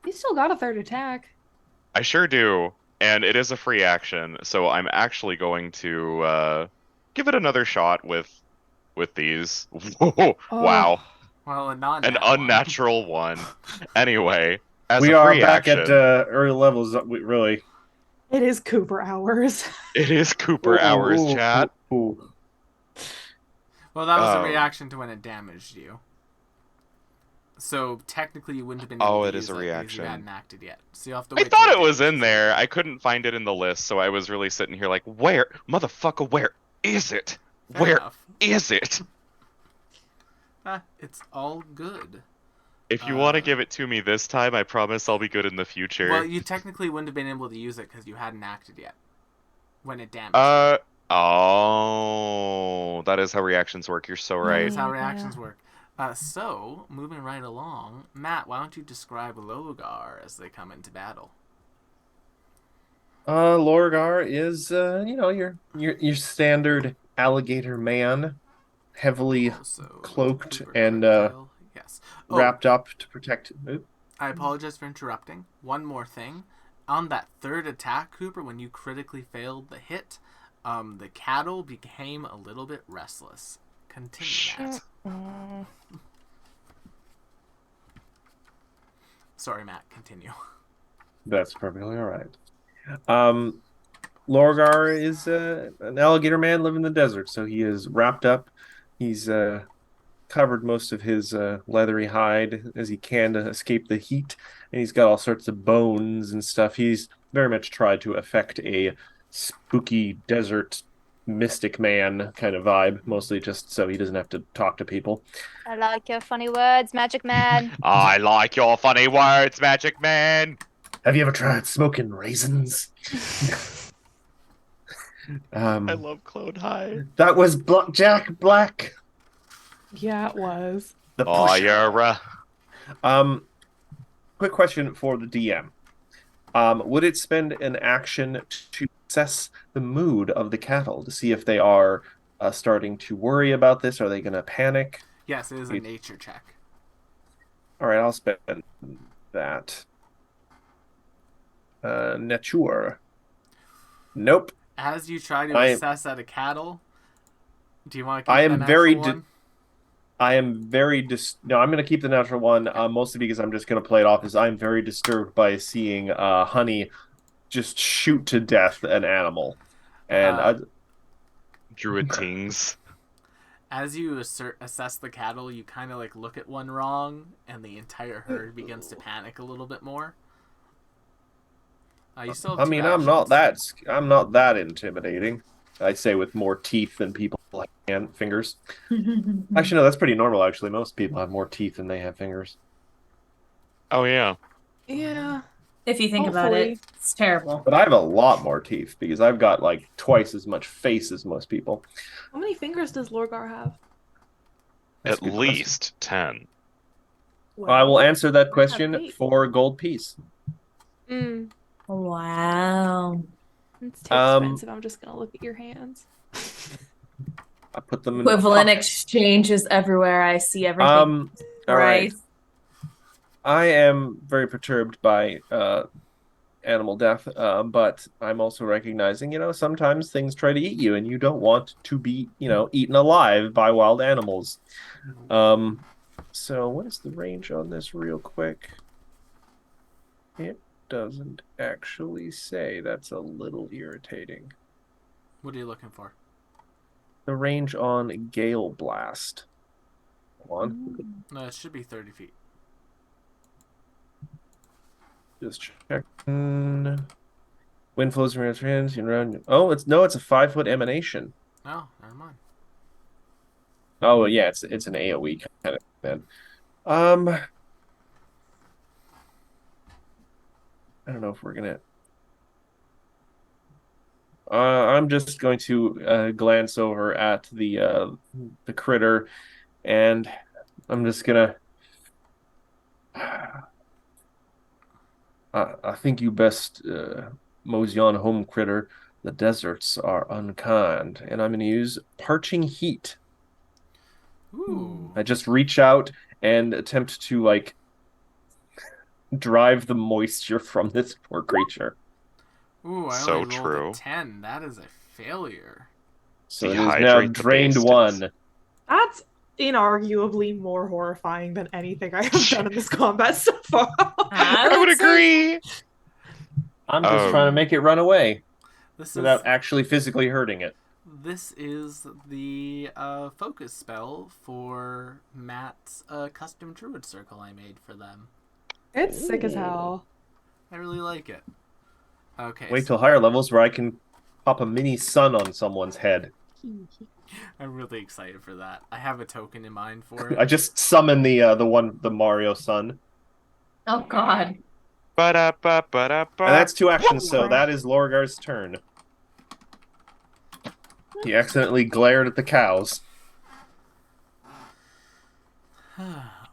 You still got a 3rd attack. I sure do, and it is a free action, so I'm actually going to give it another shot with these. Whoa, wow, Well, a an non-nat one. unnatural one. Anyway, as We a are free back action, at early levels. Really. It is Cooper hours. it is Cooper hours, Ooh, chat. ooh. Well, that was a Oh. reaction to when it damaged you. So technically, you wouldn't have been able Oh, to it use is a it because reaction. you hadn't acted yet. So you have to I wait. thought till it was in damages there. I couldn't find it in the list, so I was really sitting here like, where, motherfucker, where is it? Fair Where enough. is it? It's all good. If you want to Uh, give it to me this time, I promise I'll be good in the future. Well, you technically wouldn't have been able to use it because you hadn't acted yet when it damaged Oh, that is how reactions work. You're so you. right. That's how Yeah. reactions work. So, moving right along, Matt, why don't you describe Logar as they come into battle? Lorgar is your standard alligator man, heavily Also, cloaked Cooper and Craigville. Yes. Oh, wrapped up to protect. Oop. I apologize for interrupting. One more thing. On that third attack, Cooper, when you critically failed the hit, the cattle became a little bit restless. Continue, Matt. Sorry, Matt. Continue. That's perfectly all right. Lorgar is an alligator man living in the desert, so he is wrapped up. He's covered most of his leathery hide as he can to escape the heat, and he's got all sorts of bones and stuff. He's very much tried to affect a spooky desert mystic man kind of vibe, mostly just so he doesn't have to talk to people. I like your funny words, Magic Man. I like your funny words, Magic Man. Have you ever tried smoking raisins? I love Clone High. That was Jack Black. Yeah, it was. The Oh, pusher. you're Quick question for the DM. Would it spend an action to assess the mood of the cattle to see if they are starting to worry about this? Are they going to panic? Yes, it is a nature check. All right, I'll spend that. Nature. Nope. As you try to assess at a cattle, do you want to keep I am the natural very one? I am very no. I'm going to keep the natural one, mostly because I'm just going to play it off as I'm very disturbed by seeing Honey just shoot to death an animal, and Druid Tings. As you assess the cattle, you kind of like look at one wrong, and the entire herd begins to panic a little bit more. You still have two I'm not actions. that intimidating. I say with more teeth than people have fingers. Actually, no, that's pretty normal. Actually, most people have more teeth than they have fingers. Oh yeah. Yeah. If you think about Hopefully. it, it's terrible. But I have a lot more teeth because I've got like twice as much face as most people. How many fingers does Lorgar have? That's At a good question. least 10. I will answer that I have question 8. for a gold piece. Mm, Wow. it's too Um, expensive. I'm just gonna look at your hands. I put them in Equivalent pocket. exchanges everywhere. I see everything. All right. Right. I am very perturbed by animal death, but I'm also recognizing, sometimes things try to eat you, and you don't want to be, eaten alive by wild animals. So what is the range on this, real quick? It doesn't actually say. That's a little irritating. What are you looking for? The range on Gale Blast. Hold on. No, it should be 30 feet. Just checking. Wind flows from your hands. Oh, it's a 5-foot emanation. No, never mind. Oh yeah, it's an AoE kind of thing. I don't know if we're gonna. I'm just going to glance over at the critter, and I'm just gonna. I think you best mosey on home, critter. The deserts are unkind, and I'm gonna use parching heat. Ooh. I just reach out and attempt to like drive the moisture from this poor creature. Ooh, I So only rolled true. a 10. That is a failure. So it is now Dehydrate the drained beast. one. That's inarguably more horrifying than anything I have done in this combat so far. I would say- agree. I'm just trying to make it run away This without is actually physically hurting it. this is the focus spell for Matt's custom druid circle I made for them. It's sick as hell. I really like it. Okay. Wait till higher levels where I can pop a mini sun on someone's head. I'm really excited for that. I have a token in mind for I it. just summon the Mario Sun. Oh God. Ba-da-ba-ba-da-ba. And that's 2 actions, so What? that is Lorgar's turn. He accidentally glared at the cows.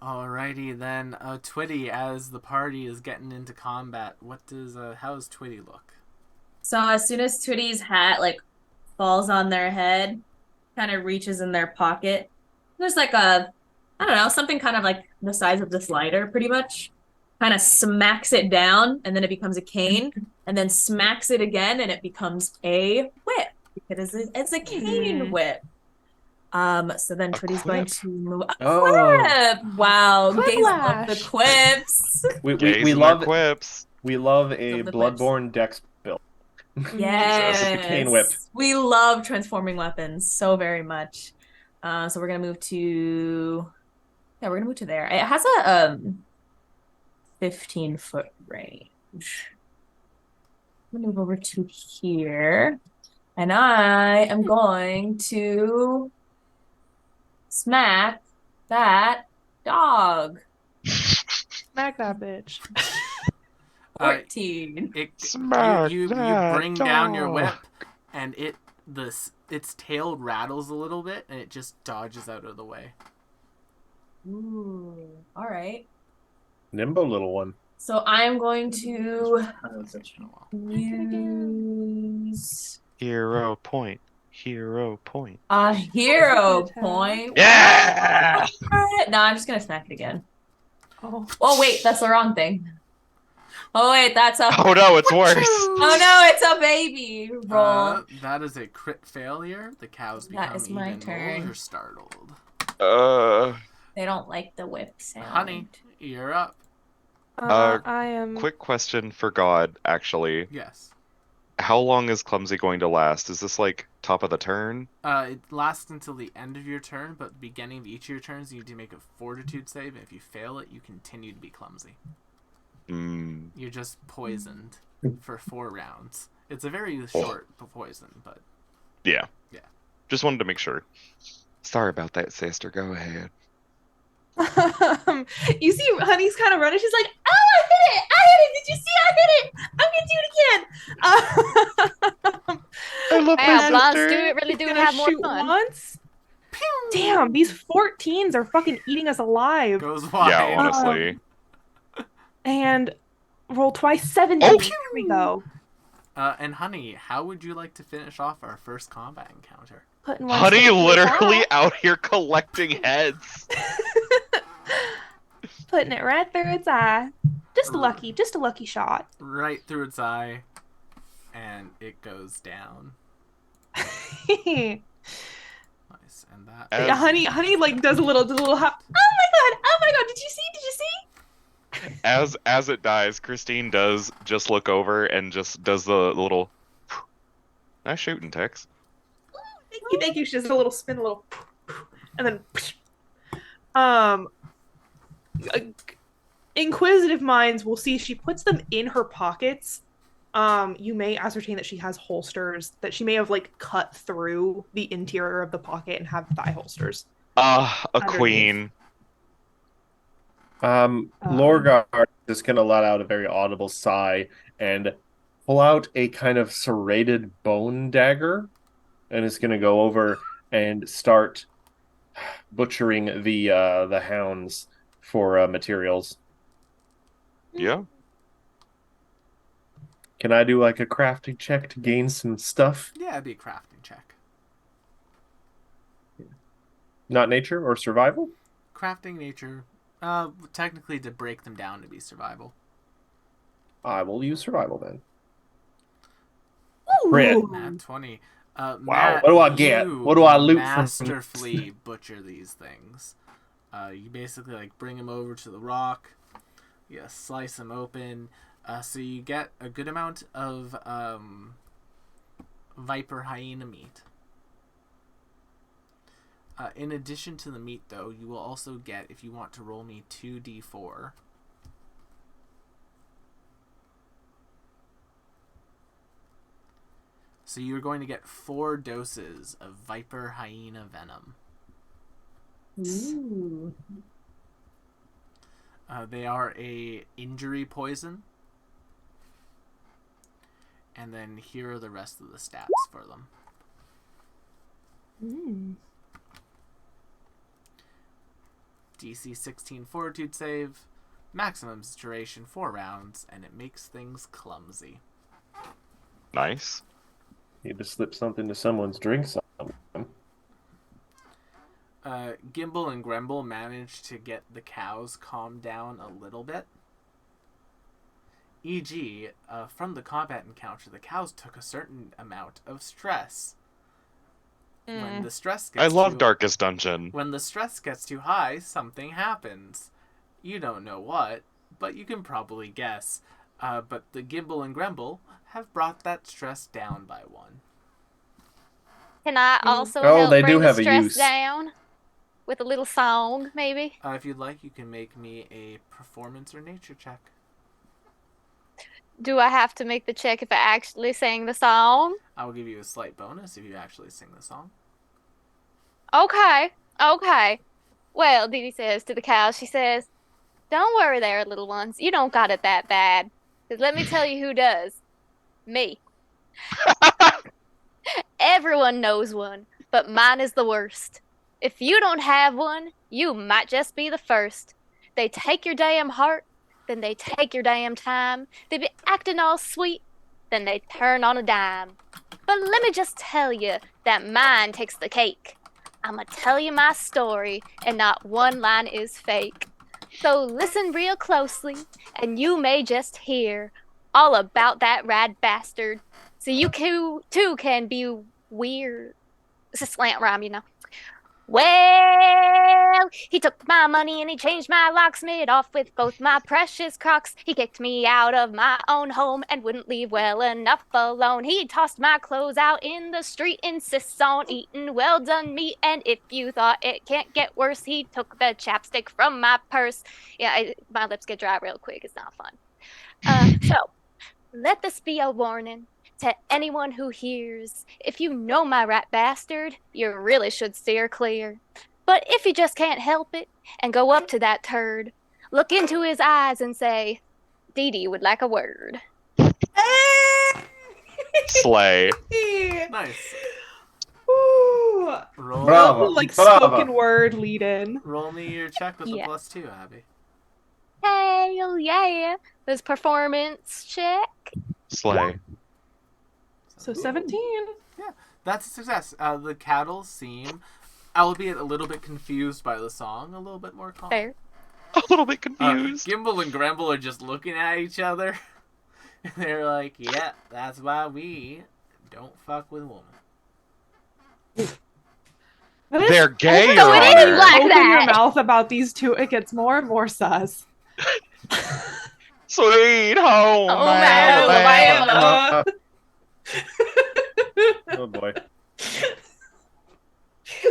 Alrighty then, Twitty, as the party is getting into combat, how does Twitty look? So as soon as Twitty's hat like falls on their head, kind of reaches in their pocket, there's like I don't know, something kind of like the size of the slider, pretty much. Kind of smacks it down, and then it becomes a cane, and then smacks it again, and it becomes a whip. Because it's a cane whip. So then A Twitty's going quip. to move. A Oh. quip! Wow, Quip gays love the lash. quips. We Gays and love their quips. a Love the quips. Bloodborne Dex build. Yes. The cane whip. We love transforming weapons so very much. So we're gonna move to we're gonna move to there. It has a 15-foot range. I'm gonna move over to here. And I am going to smack that dog. Smack that bitch. 14. Smack You that bring down your dog. whip, and its tail rattles a little bit, and it just dodges out of the way. Ooh, all right. Nimbo little one. So I'm going to It's been a while. use Hero point. Hero point. a hero attack. point. Yeah! No, I'm just gonna smack it again. Oh. Oh wait, that's the wrong thing. Oh wait, that's a. Oh no, it's worse. Oh no, it's a baby roll. That is a crit failure. The cows That become is my even turn. more startled. They don't like the whip sound. Honey, you're up. I am. Quick question for God, actually. Yes. How long is Clumsy going to last? Is this like top of the turn? It lasts until the end of your turn, but at the beginning of each of your turns, you need to make a fortitude save, and if you fail it, you continue to be clumsy. Mm. You're just poisoned for 4 rounds. It's a very short poison, but Yeah. Yeah. Just wanted to make sure. Sorry about that, sister. Go ahead. You see, Honey's kind of running. She's like, "Oh, I hit it! I hit it! Did you see? I hit it! I'm gonna do it again." I love Wow, my blondes sister. do it really He's do gonna have more shoot fun. once. Damn, these 14s are fucking eating us alive. goes wide. Yeah, honestly. And roll twice, 17. Oh! Here we go. And Honey, how would you like to finish off our first combat encounter? Putting one Honey step to the literally side. out here collecting heads. Putting it right through its eye. Just a lucky shot. Right through its eye, and it goes down. Honey Nice, and that. As- like does a little hop. Oh my god, did you see? As it dies, Christine does just look over and just does the little nice shooting, Tex. Thank you. She does a little spin, a little, and then, uh, inquisitive minds will see she puts them in her pockets. You may ascertain that she has holsters that she may have like cut through the interior of the pocket and have thigh holsters. A Underneath. queen. Lorgar is going to let out a very audible sigh and pull out a kind of serrated bone dagger and is going to go over and start butchering the hounds for materials. Yeah. Can I do like a crafting check to gain some stuff? Yeah, it'd be a crafting check. Not nature or survival? Crafting nature. Technically to break them down to be survival. I will use survival then. Ooh. Crit. Nat 20. Wow. Matt, What do I get? you What do I loot from- masterfully butcher these things. You basically like bring them over to the rock. You slice them open. So you get a good amount of viper hyena meat. In addition to the meat, though, you will also get, if you want to roll me 2d4. So you're going to get 4 doses of Viper Hyena Venom. Ooh. They are a injury poison. And then here are the rest of the stats for them. DC 16 Fortitude save, maximum duration 4 rounds, and it makes things clumsy. Nice. You just slip something to someone's drink. Gimbal and Gremble managed to get the cows calmed down a little bit. E.g., from the combat encounter, the cows took a certain amount of stress. When the stress gets I love Darkest Dungeon. When the stress gets too high, something happens. You don't know what, but you can probably guess. But the Gimbal and Gremble have brought that stress down by 1. Can I also Oh, help they bring do the have a stress use. down with a little song, maybe? If you'd like, you can make me a performance or nature check. Do I have to make the check if I actually sang the song? I will give you a slight bonus if you actually sing the song. Okay. Well, Dee Dee says to the cows, she says, "Don't worry there, little ones. You don't got it that bad. 'Cause let me tell you who does. Me. Everyone knows one, but mine is the worst. If you don't have one, you might just be the first. They take your damn heart, then they take your damn time. They be acting all sweet, then they turn on a dime. But let me just tell you that mine takes the cake. I'ma tell you my story, and not one line is fake. So listen real closely, and you may just hear all about that rad bastard. So you too can be weird. It's a slant rhyme, you know. Well, he took my money and he changed my locksmith off with both my precious crocs. He kicked me out of my own home and wouldn't leave well enough alone. He tossed my clothes out in the street, insists on eating well-done meat. And if you thought it can't get worse, he took the chapstick from my purse. Yeah, my lips get dry real quick. It's not fun. So, let this be a warning to anyone who hears. If you know my rat bastard, you really should steer clear. But if you just can't help it and go up to that turd, look into his eyes and say, Dee Dee would like a word. Slay. Nice. Ooh. Roll, Bravo. Like Bravo. spoken word lead in. roll me your check with Yeah. a +2, Abby. Hell yeah. This performance check. Slay. So 17. That's a success. The cattle seem, albeit a little bit confused by the song, a little bit more calm. Fair. A little bit confused. Gimbal and Gremble are just looking at each other. And they're like, yeah, that's why we don't fuck with women. That is- They're gay, So Your it is Honor. like Open that. your mouth about these two. It gets more and more sus. Sweet home, Oh, Alabama. Oh boy.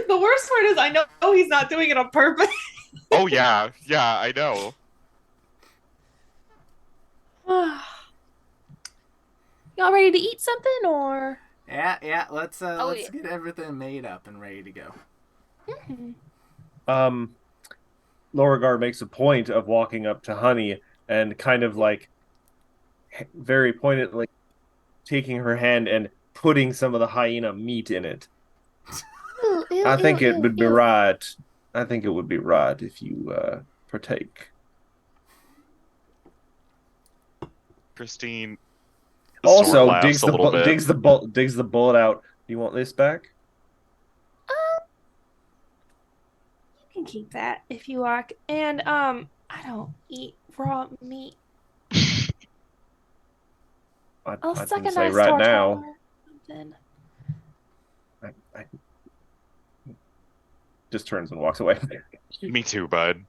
The worst part is I know he's not doing it on purpose. Oh yeah, I know. Y'all ready to eat something or? Yeah, let's Oh, let's yeah. get everything made up and ready to go. Beauregard makes a point of walking up to Honey and kind of like very pointedly taking her hand and putting some of the hyena meat in it. I think it would be right. I think it would be right if you partake. Christine Also, laughs digs a the little bit. digs the bullet out. Do you want this back? You can keep that if you like. And I don't eat raw meat. I'll I suck a didn't say nice right tartar now. or something. I just turns and walks away. Me too, bud.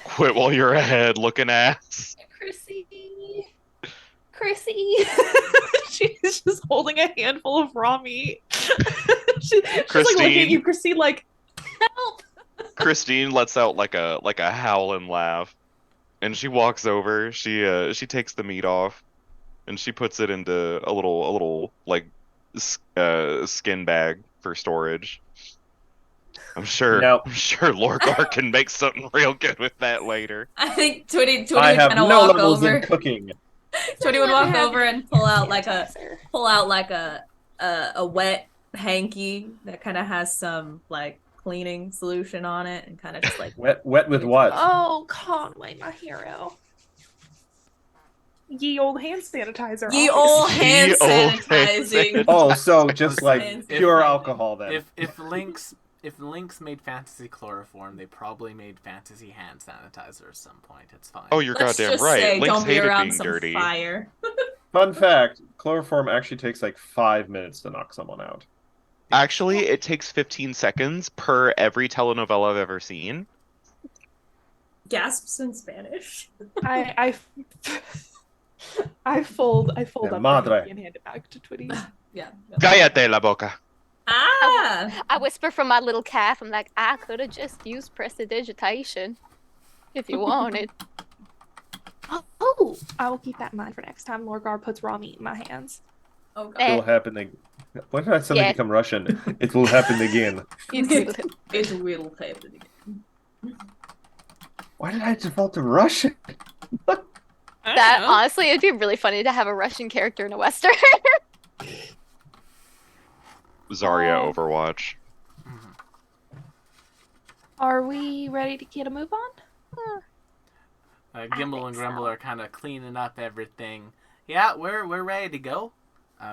Quit while you're ahead, looking ass. Chrissy. She's just holding a handful of raw meat. She's like looking at Christine. you, Chrissy, like, help. Christine lets out like a howling laugh, and she walks over. She takes the meat off, and she puts it into a little like skin bag for storage. I'm sure. No. I'm sure Lorgar can make something real good with that later. I think Twitty would I have kind of no walk levels over. in cooking. Twitty would walk over and pull out like Sanitizer. a wet hanky that kind of has some like cleaning solution on it, and kind of just like Wet with what? Oh, Conway, my hero. Ye old hand sanitizer. ye obviously. old hand Ye old hand sanitizing. Oh, so just like If- pure alcohol then. If Lynx made fantasy chloroform, they probably made fantasy hand sanitizer at some point. It's fine. Oh, you're Let's goddamn just right. say, Lynx don't be hated around being some dirty. fire. Fun fact, chloroform actually takes like 5 minutes to knock someone out. Actually, it takes 15 seconds per every telenovela I've ever seen. Gasps in Spanish. I fold De up the madre. hanky and hand it back to Twitty. Yeah. Cállate la boca. Ah! I whisper from my little calf. I'm like, I could have just used prestidigitation if you wanted. Oh, I will keep that in mind for next time Lorgar puts raw meat in my hands. Oh It god. will happen again. When did I suddenly Yeah. become Russian? It will happen again. It will happen again. Why did I default to Russian? That honestly, it'd be really funny to have a Russian character in a western. Zarya Oh. Overwatch. Are we ready to get a move on? Gimbal and think Grumble so. are kind of cleaning up everything. Yeah, we're ready to go.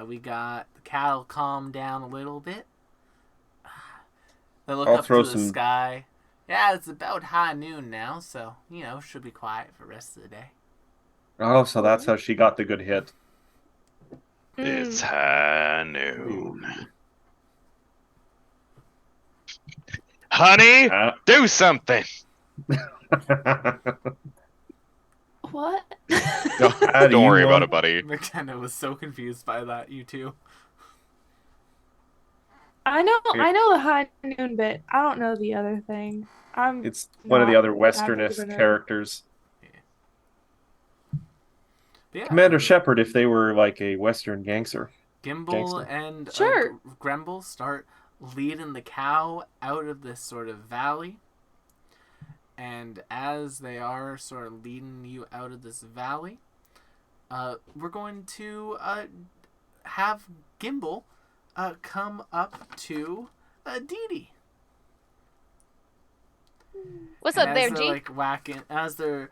We got the cattle calmed down a little bit. They look I'll up throw to the some- sky. Yeah, it's about high noon now, so should be quiet for the rest of the day. Oh, so that's how she got the good hit. It's high noon. Honey, do something. What? How do Don't you worry about want- it, buddy. McKenna was so confused by that. You too. I know the high noon bit. I don't know the other thing. It's one of the Not other that big of westernist a nerd. characters. But yeah, Commander Shepard, if they were like a western gangster. Gimbal Gangster. and Sure. Grumble start leading the cow out of this sort of valley. And as they are sort of leading you out of this valley, we're going to have Gimbal come up to Dee Dee. What's And up there, as they're, G? like whacking, as they're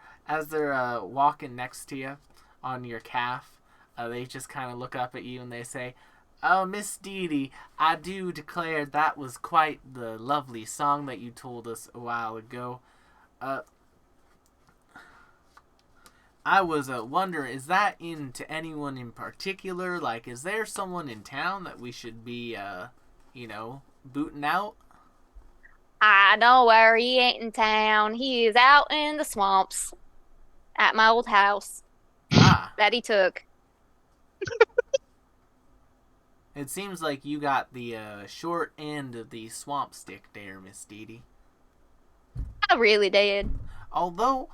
walking next to you on your calf, they just kind of look up at you and they say, "Oh, Miss Dee Dee, I do declare that was quite the lovely song that you told us a while ago. I was wondering, is that into anyone in particular? Like, is there someone in town that we should be, booting out?" Don't worry, he ain't in town. He is out in the swamps at my old house Ah, that he took. it seems like you got the short end of the swamp stick there, Miss Dee Dee. I really did. Although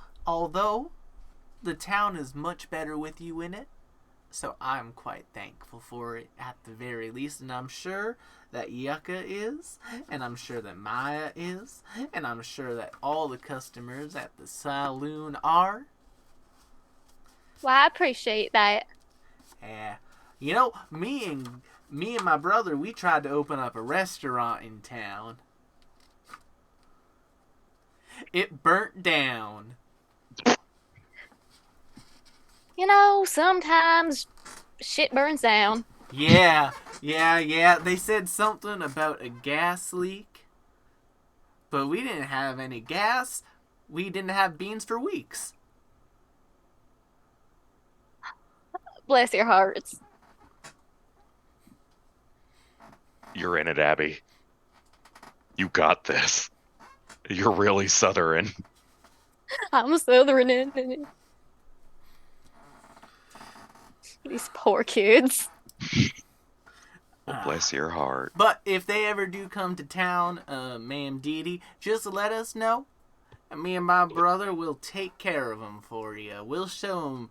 the town is much better with you in it, so I'm quite thankful for it at the very least, and I'm sure that Yucca is, and I'm sure that Maya is, and I'm sure that all the customers at the saloon are. Well, I appreciate that. Yeah, me and my brother, we tried to open up a restaurant in town. It burnt down. Sometimes shit burns down. Yeah. They said something about a gas leak, but we didn't have any gas. We didn't have beans for weeks. Bless your hearts. You're in it, Abby. You got this. You're really Southern. I'm a Southern in it. These poor kids. Bless your heart. But if they ever do come to town, ma'am Dee Dee, just let us know. And me and my brother will take care of them for you. We'll show them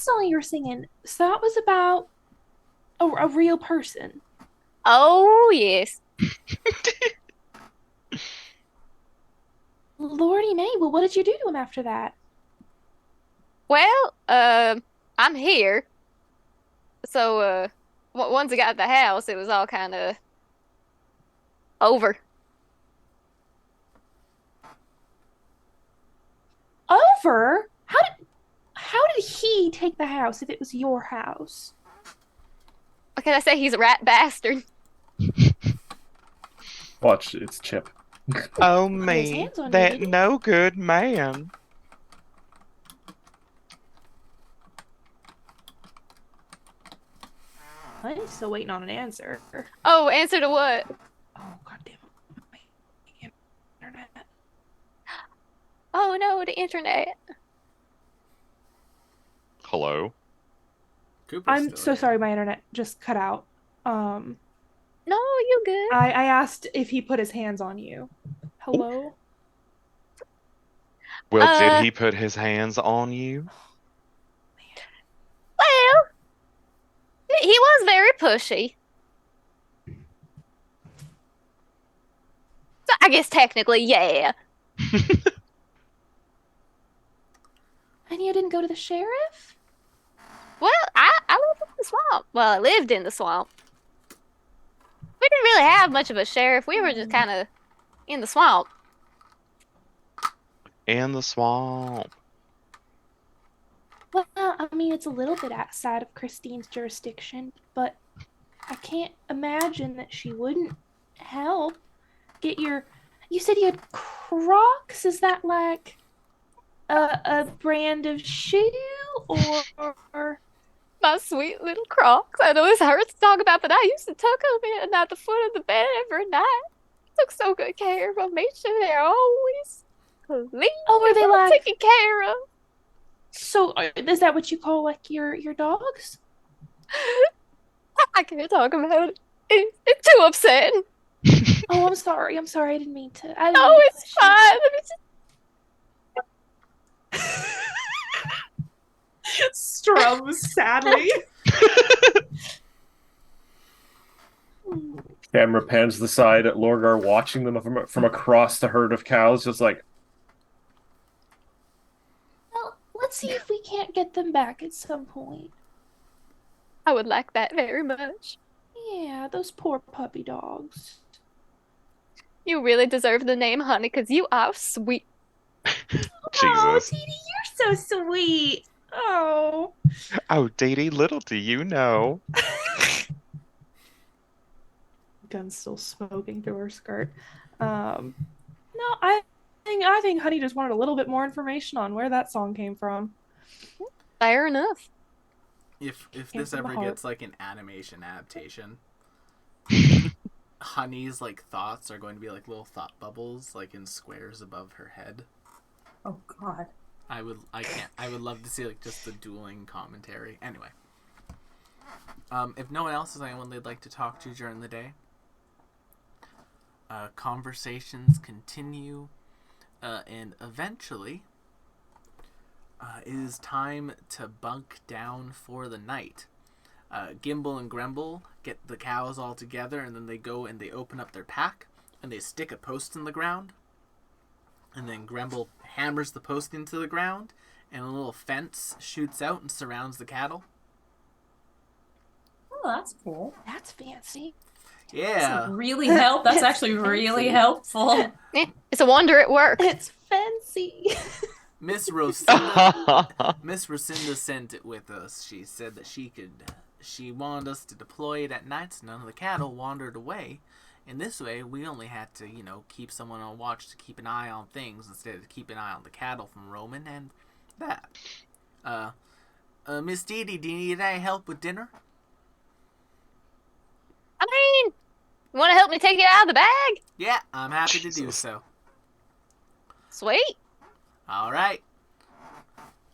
that song you were singing, so that was about a real person. Oh, yes. Lordy Mabel, what did you do to him after that? Well, I'm here. So, once I got the house, it was all kind of over. Over? How did he take the house if it was your house? What can I say? He's a rat bastard. Watch, it's Chip. Oh his me, hands on you, that did he? no good man. I'm still waiting on an answer. Oh, answer to what? Oh, goddamn. My internet. Oh no, the internet. Hello. Cooper's I'm still so here. sorry, my internet just cut out. No, you good. I asked if he put his hands on you. Hello? Well, did Uh, he put his hands on you? Well, he was very pushy. So I guess technically, yeah. And you didn't go to the sheriff? Well, I live in the swamp. Well, I lived in the swamp. We didn't really have much of a sheriff. We were just kind of in the swamp. In the swamp. Well, I mean, it's a little bit outside of Christine's jurisdiction, but I can't imagine that she wouldn't help get your. You said you had Crocs? Is that like a brand of shoe or My sweet little Crocs. I know this hurts to talk about, but I used to tuck them in at the foot of the bed every night. Took so good care of them. Made sure they're always clean. Oh, were they and like? taken care of? So, is that what you call like your dogs? I can't talk about it. It's too upsetting. Oh, I'm sorry. I'm sorry. I didn't mean to. I didn't No, mean to it's push you. fine. Let me just Strums sadly. Camera pans to the side at Lorgar watching them from across the herd of cows, just like, Well, let's see if we can't get them back at some point. I would like that very much. Yeah, those poor puppy dogs. You really deserve the name, honey, because you are sweet. Oh, Jesus. Dee Dee, you're so sweet. Oh. Oh, Dee Dee, little do you know. Gun's still smoking through her skirt. No, I think Honey just wanted a little bit more information on where that song came from. Fair enough. If Came this from the ever heart. gets like an animation adaptation, Honey's like thoughts are going to be like little thought bubbles like in squares above her head. Oh God. I would love to see like just the dueling commentary. Anyway. If no one else is anyone they'd like to talk to during the day, conversations continue, and eventually, it is time to bunk down for the night. Gimble and Gremble get the cows all together, and then they go and they open up their pack, and they stick a post in the ground. And then Gremble hammers the post into the ground, and a little fence shoots out and surrounds the cattle. Oh, that's cool. That's fancy. Yeah. That's really help. That's It's actually really fancy. helpful. It's a wonder it works. It's fancy. Miss Rosinda sent it with us. She said that she wanted us to deploy it at night so none of the cattle wandered away. And this way, we only had to, keep someone on watch to keep an eye on things instead of keep an eye on the cattle from roaming and that. Miss Dee Dee, do you need any help with dinner? I mean, you want to help me take it out of the bag? Yeah, I'm happy to do Jesus. so. Sweet. All right.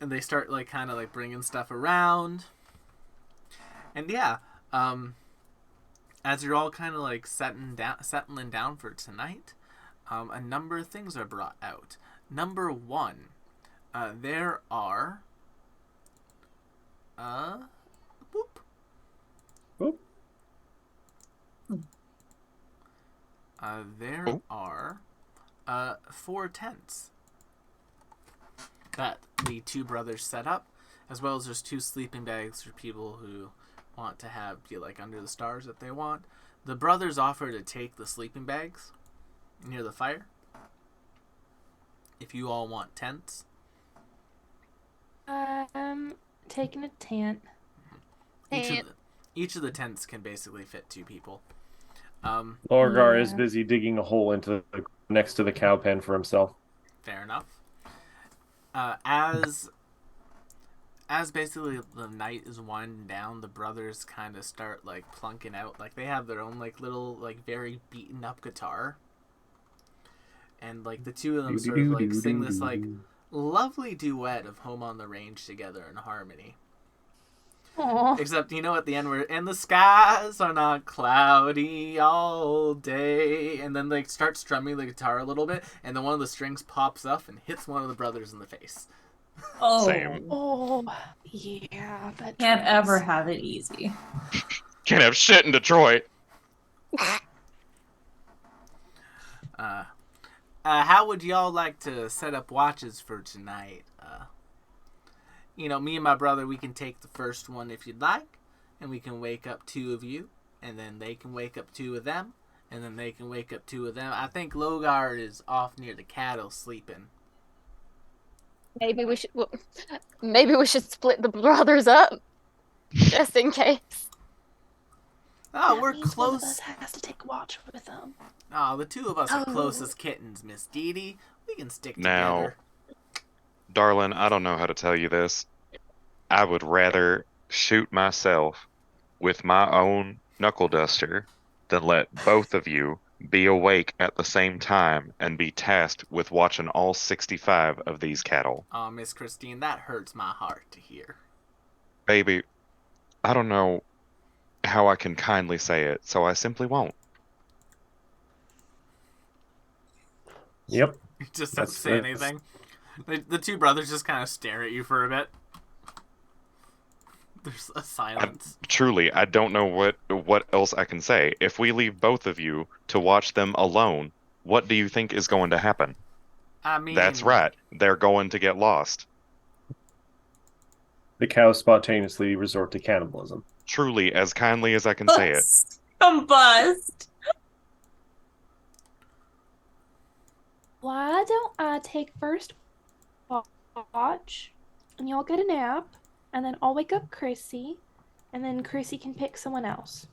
And they start kind of bringing stuff around. And yeah, as you're all kind of settling down for tonight, a number of things are brought out. Number one, there are Boop. Boop. There Oh. are 4 tents that the two brothers set up, as well as there's 2 sleeping bags for people who want to be like under the stars if they want. The brothers offer to take the sleeping bags near the fire if you all want tents. Taking a tent. Each of the tents can basically fit 2 people. Lorgar is Yeah. busy digging a hole into next to the cow pen for himself. Fair enough. As basically the night is winding down, the brothers kind of start like plunking out. Like they have their own like little like very beaten up guitar, and like the 2 of them sort of like sing this like lovely duet of "Home on the Range" together in harmony. Aw. Except, you know, at the end where, and the skies are not cloudy all day, and then they start strumming the guitar a little bit, and then one of the strings pops up and hits one of the brothers in the face. Oh, Same. Oh, yeah. That can't tracks. ever have it easy. Can't have shit in Detroit. How would y'all like to set up watches for tonight? You know, me and my brother, we can take the first one if you'd like, and we can wake up 2 of you, and then they can wake up 2 of them, and then they can wake up 2 of them. I think Logar is off near the cattle sleeping. Maybe we should split the brothers up, just in case. Oh, That we're means one of close. us has to take watch with them. Oh, the 2 of us are Oh. close as kittens, Miss Dee Dee. We can stick Now- together. Darlin, I don't know how to tell you this. I would rather shoot myself with my own knuckle duster than let both of you be awake at the same time and be tasked with watching all 65 of these cattle. Oh, Miss Christine, that hurts my heart to hear. Baby, I don't know how I can kindly say it, so I simply won't. Yep. You just don't That's- say that's- anything. The 2 brothers just kind of stare at you for a bit. There's a silence. Truly, I don't know what else I can say. If we leave both of you to watch them alone, what do you think is going to happen? I mean, That's right. They're going to get lost. The cows spontaneously resort to cannibalism. Truly, as kindly as I can say it. Combust. Why don't I take first watch, and y'all get a nap, and then I'll wake up Chrissy, and then Chrissy can pick someone else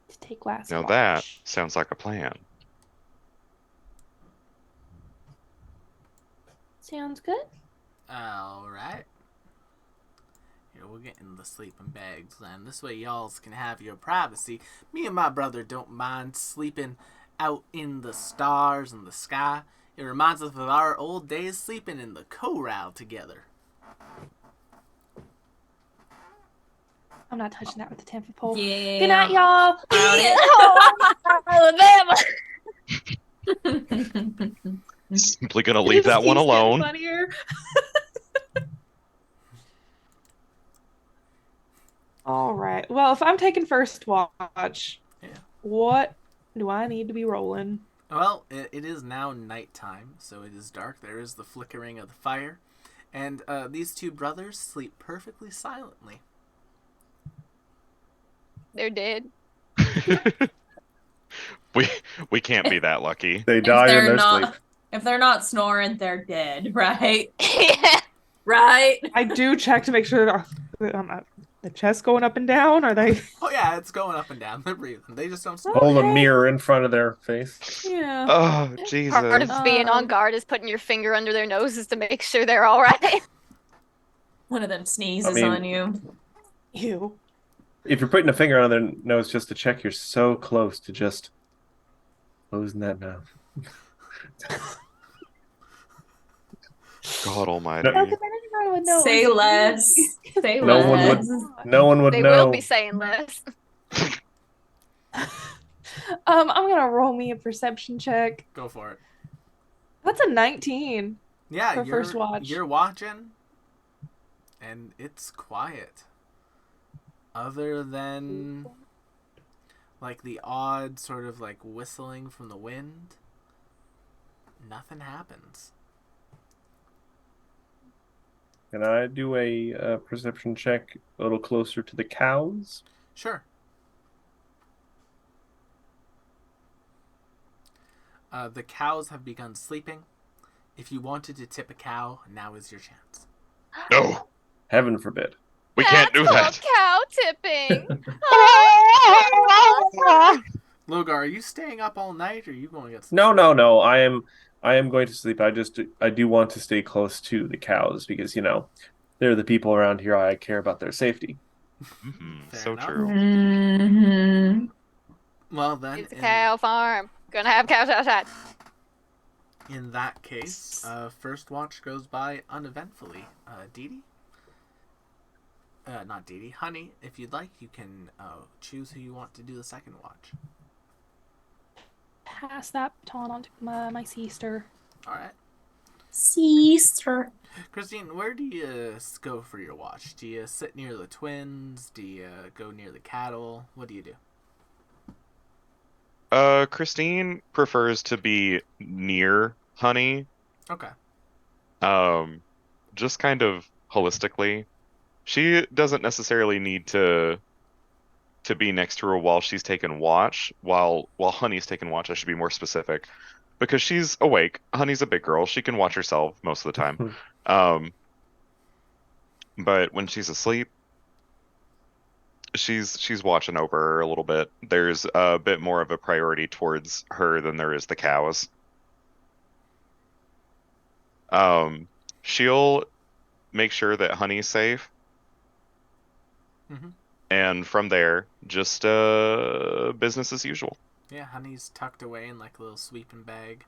to take last Now watch. that sounds like a plan. Sounds good. Alright. Here, we'll get in the sleeping bags, and this way y'alls can have your privacy. Me and my brother don't mind sleeping out in the stars and the sky. It reminds us of our old days sleeping in the corral together. I'm not touching that with the 10-foot pole. Yeah. Good night, y'all. Alabama. Simply gonna It leave just that one keeps getting alone. funnier. All right. Well, if I'm taking first watch, Yeah. what do I need to be rolling? Well, it is now nighttime, so it is dark. There is the flickering of the fire, and these 2 brothers sleep perfectly silently. They're dead. We can't be that lucky. They If die in they're their not, sleep. if they're not snoring, they're dead, right? Yeah. Right. I do check to make sure the chest going up and down. Are they? Oh yeah, it's going up and down. They're breathing. They just don't sleep. Hold a Okay. mirror in front of their face. Yeah. Oh, Part Jesus. of being on Um, guard is putting your finger under their noses to make sure they're all right. One of them sneezes mean- on you. Ew. If you're putting a finger on their nose just to check, you're so close to just closing that mouth. God almighty. How come anyone would know? Say It was less. me. Say No one would- less. No one would They know. will be saying less. I'm gonna roll me a perception check. Go for it. That's a 19. Yeah, For you're, first watch. You're watching, and it's quiet. Other than like the odd sort of like whistling from the wind, nothing happens. Can I do a perception check a little closer to the cows? Sure. The cows have begun sleeping. If you wanted to tip a cow, now is your chance. No, Heaven forbid. we can't do That's that. called cow tipping. Logar, are you staying up all night, or are you going to get some No, sleep? no. I am going to sleep. I do want to stay close to the cows because, they're the people around here. I care about their safety. Fair So enough. true. Mhm. Well then, It's a cow farm. Gonna have cows outside. in that case, first watch goes by uneventfully. Dee Dee? Not Dee Dee. Honey, if you'd like, you can choose who you want to do the second watch. Pass that baton on to my sister. All right. Sister. Christine, where do you go for your watch? Do you sit near the twins? Do you go near the cattle? What do you do? Christine prefers to be near Honey, Okay. just kind of holistically. She doesn't necessarily need to be next to her while she's taking watch, while Honey's taking watch, I should be more specific. Because she's awake. Honey's a big girl. She can watch herself most of the time. But when she's asleep, she's watching over her a little bit. There's a bit more of a priority towards her than there is the cows. She'll make sure that Honey's safe, Mhm. and from there, just business as usual. Yeah, Honey's tucked away in like a little sleeping bag.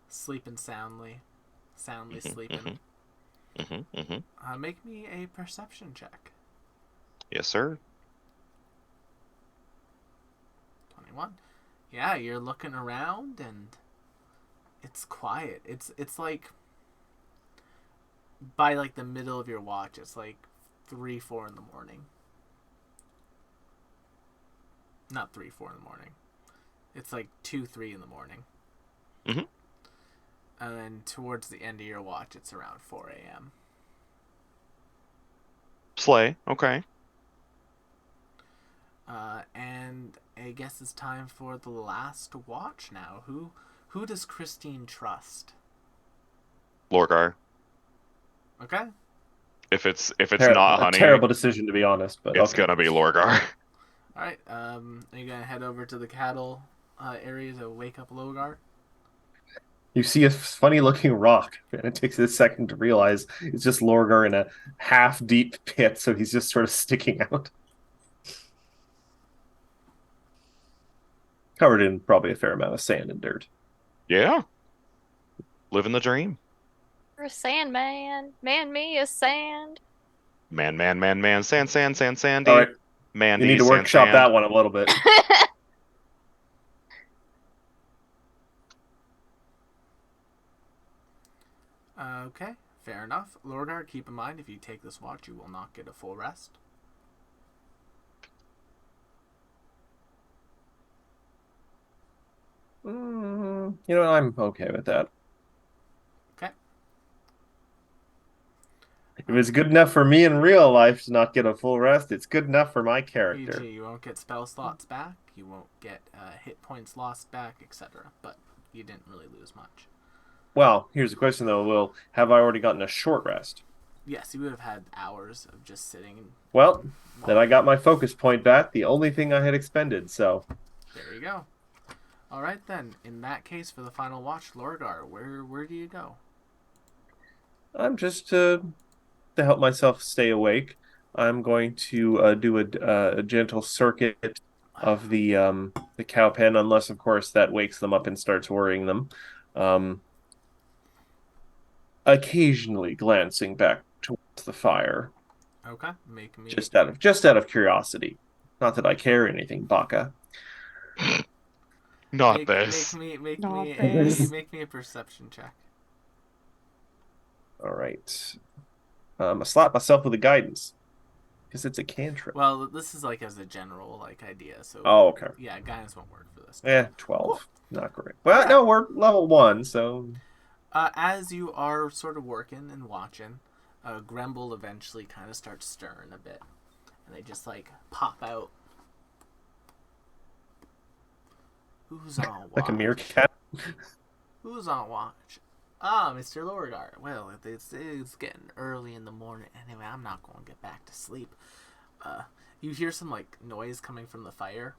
Sleeping soundly. Soundly sleeping. Make me a perception check. Yes, sir. 21. Yeah, you're looking around and it's quiet. It's like by like the middle of your watch, it's like 3-4 in the morning. Not 3-4 in the morning. It's like 2-3 in the morning. Mhm. And then towards the end of your watch, it's around 4 a.m. Slay. Okay. And I guess it's time for the last watch now. Who does Christine trust? Lorgar. Okay. If it's not Honey, Terrible decision to be honest, but it's okay. gonna be Lorgar. All right. Are you gonna head over to the cattle area to wake up Logar? You see a funny looking rock, and it takes a second to realize it's just Lorgar in a half deep pit, so he's just sort of sticking out. Covered in probably a fair amount of sand and dirt. Yeah. Living the dream. You're a sandman. Man me is sand. Man. Sandy. All right, Mandy, you need to sand, workshop sand. that one a little bit. Okay. Fair enough. Lorgar, keep in mind if you take this watch, you will not get a full rest. I'm okay with that. Okay. If it's good enough for me in real life to not get a full rest, it's good enough for my character. PG, you won't get spell slots back. You won't get hit points lost back, etc. But you didn't really lose much. Well, here's the question though, Will. Have I already gotten a short rest? Yes, you would have had hours of just sitting. And Well, then I got my focus point back, the only thing I had expended, so. there you go. All right then. In that case, for the final watch, Lorgar, where do you go? I'm just to help myself stay awake. I'm going to do a gentle circuit of the cow pen, unless of course that wakes them up and starts worrying them. Occasionally glancing back towards the fire, Okay, make me just out of curiosity. Not that I care anything, Baka. Not make, this. Make Not me this. make me a perception check. All right. I slap myself with a guidance because it's a cantrip. Well, this is like as a general like idea. So Oh, okay. yeah, guidance won't work for this. 12. Not great. Well, Alright. no, we're level 1, so As you are sort of working and watching, Gremble eventually kind of starts stirring a bit, and they just like pop out. Who's on watch? like a meerkat. Who's on watch? Ah, Mr. Lorgar. Well, it's getting early in the morning. Anyway, I'm not going to get back to sleep. You hear some like noise coming from the fire.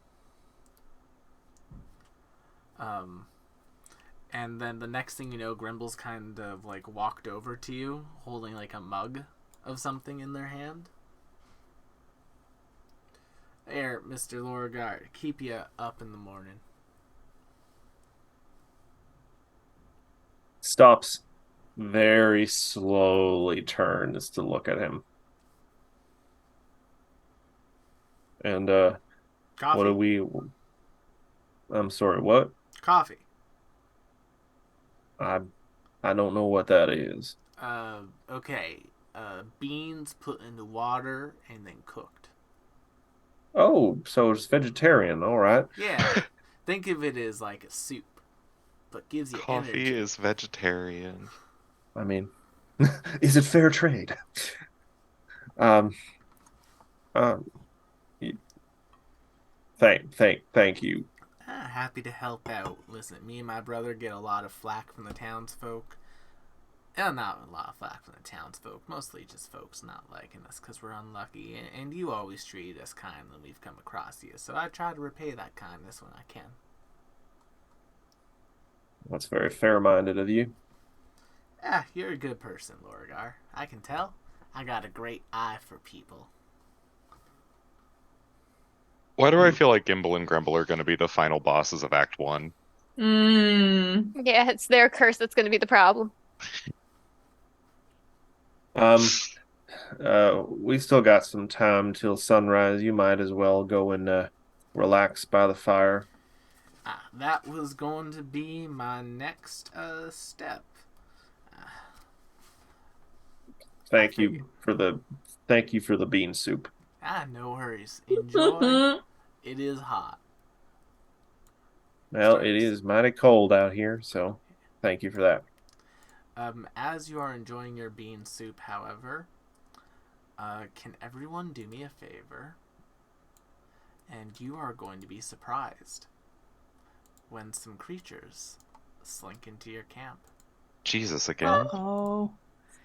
And then the next thing you know, Grimble's kind of like walked over to you, holding like a mug of something in their hand. There, Mr. Lorgar, keep you up in the morning. Stops, very slowly turns to look at him. And Coffee. what do we? I'm sorry, what? Coffee. I don't know what that is. Okay. Beans put into water and then cooked. Oh, so it's vegetarian. All right. Yeah. Think of it as like a soup, but gives you Coffee energy. is vegetarian. I mean, is it fair trade? Um, y- thank you. Happy to help out. Listen, me and my brother get a lot of flack from the townsfolk. Not a lot of flack from the townsfolk. Mostly just folks not liking us because we're unlucky. And you always treat us kind when we've come across you. So I try to repay that kindness when I can. That's very fair-minded of you. You're a good person, Lorgar. I can tell. I got a great eye for people. Why do I feel like Gimble and Grumble are going to be the final bosses of Act 1? Mm. Yeah, it's their curse that's going to be the problem. We still got some time till sunrise. You might as well go and relax by the fire. That was going to be my next step. Thank you for the bean soup. No worries. Enjoy. It is hot. Well, it is mighty cold out here, so thank you for that. As you are enjoying your bean soup, however, can everyone do me a favor? And you are going to be surprised when some creatures slink into your camp. Jesus, again? Oh,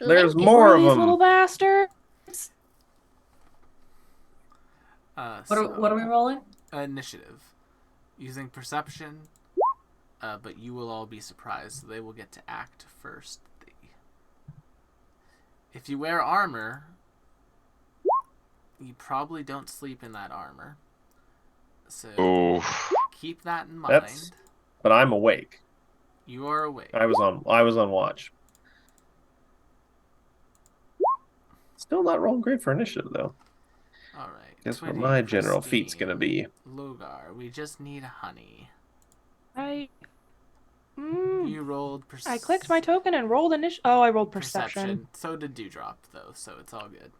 There's Lincoln. more of these them. little bastards. What are we rolling? Initiative. Using perception, but you will all be surprised, so they will get to act first. If you wear armor, you probably don't sleep in that armor. So Oh, keep that in mind. But I'm awake. You are awake. I was on watch. Still not rolling great for initiative though. All right. Guess what Twitty, my general feat's Christine, gonna be. Logar, we just need honey. I You rolled I clicked my token and rolled initiative. Oh, I rolled perception. perception. So did Dewdrop, though, so it's all good.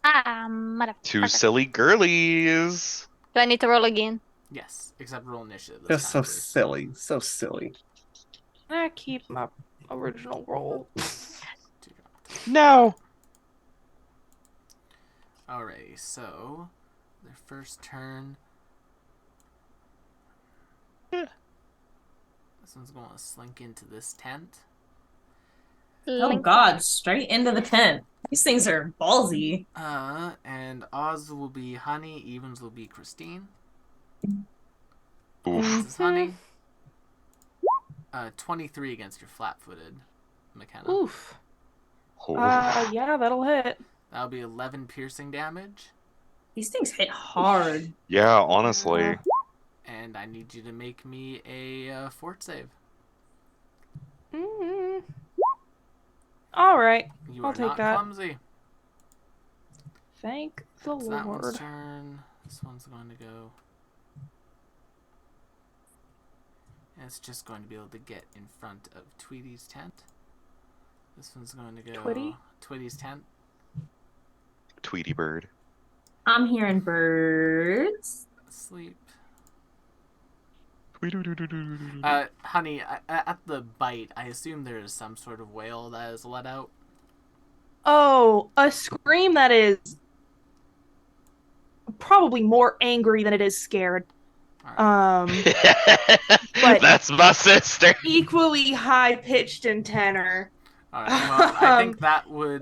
Motherfucker. two silly girlies. Do I need to roll again? Yes, except roll initiative this Just so time, please. silly. So silly. I keep my original roll. Dewdrop. No. Alright, so their first turn. This one's going to slink into this tent. Oh Link. God, straight into the tent. These things are ballsy. And odds will be honey, evens will be Christine. Oof. This is honey. 23 against your flat-footed McKenna. Oof. Oh. Yeah, that'll hit. That'll be 11 piercing damage. These things hit hard. Yeah, honestly. And I need you to make me a fort save. All right. You I'll are take not that. clumsy. Thank the It's that Lord. one's turn. This one's going to go. And it's just going to be able to get in front of Tweety's tent. This one's going to go Twitty? Twitty's tent. Tweety bird. I'm hearing birds. Sleep. Tweety-doo-doo-doo-doo-doo-doo. Honey, at the bite, I assume there is some sort of wail that is let out. Oh, a scream that is probably more angry than it is scared. Alright. but- That's my sister. Equally high pitched and tenor. Alright, well, I think that would...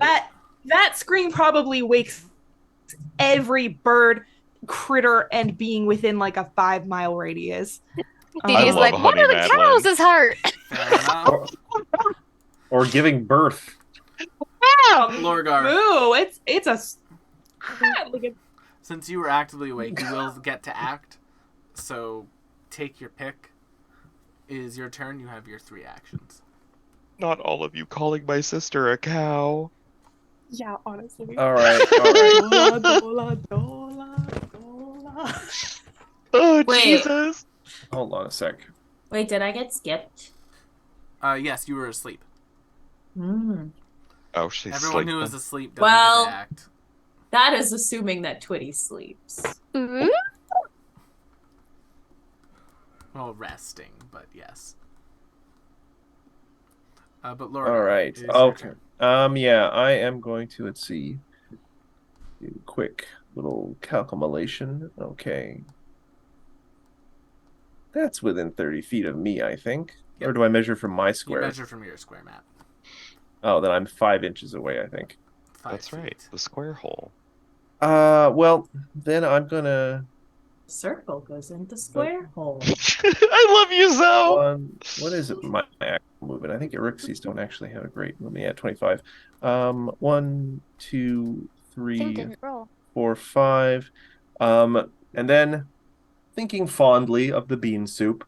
That scream probably wakes every bird, critter, and being within like a 5-mile radius. He's love like, one Honey of the Madeline. cows is hurt. Fair enough. Or giving birth. Lorgar, Moo! It's a. Look at since you were actively awake, you will get to act. So, take your pick. It is your turn. You have your 3 actions. Not all of you calling my sister a cow. yeah, honestly. All right. All right. Dola, dola, dola, dola. Oh, Wait. Jesus. Hold on a sec. Wait, did I get skipped? Yes, you were asleep. Hmm. Oh, she's Everyone sleeping. who is asleep doesn't Well- get to act. That is assuming that Twitty sleeps. Ooh. Well, resting, but yes. But Laura, All right. it is your Okay. turn. Yeah, I am going to, let's see, do a quick little calculation. Okay. That's within 30 feet of me, I think. Yep. Or do I measure from my You square? measure from your square map. Oh, then I'm 5 inches away, I think. 5 That's right. feet. The square hole. Well, then I'm gonna Circle goes into square hole. I love you, Zoe. what is it? My actual movement. I think Erixies don't actually have a great movement. Yeah, 25. 1, 2, Thing 3, didn't roll. 4, 5. And then thinking fondly of the bean soup,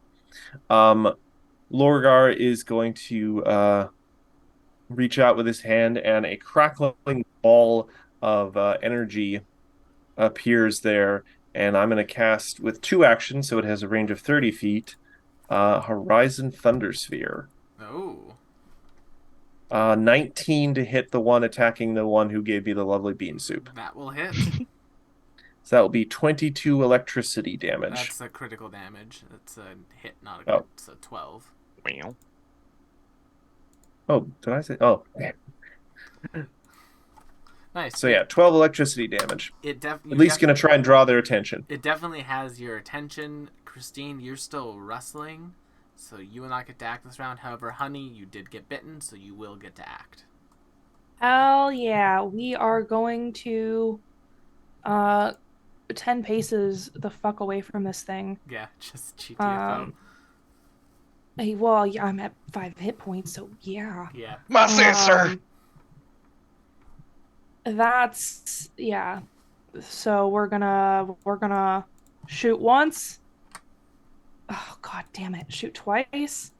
Lorgar is going to reach out with his hand, and a crackling ball of energy appears there. And I'm going to cast with 2 actions, so it has a range of 30 feet. Horizon Thunder Sphere. Oh. 19 to hit the one attacking the one who gave me the lovely bean soup. That will hit. So that will be 22 electricity damage. That's a critical damage. That's a hit, not a Oh. crit. So 12. Meow. Oh, did I say? Oh, Nice. so yeah, 12 electricity damage. It At least going to try and draw their attention. It definitely has your attention. Christine, you're still rustling, so you will not get to act this round. However, Honey, you did get bitten, so you will get to act. Hell yeah, we are going to 10 paces the fuck away from this thing. Yeah, just GTFO. Hey, well, yeah, I'm at 5 hit points, so yeah. Yeah. My sister. That's yeah. So we're gonna shoot once. Oh god damn it! Shoot twice.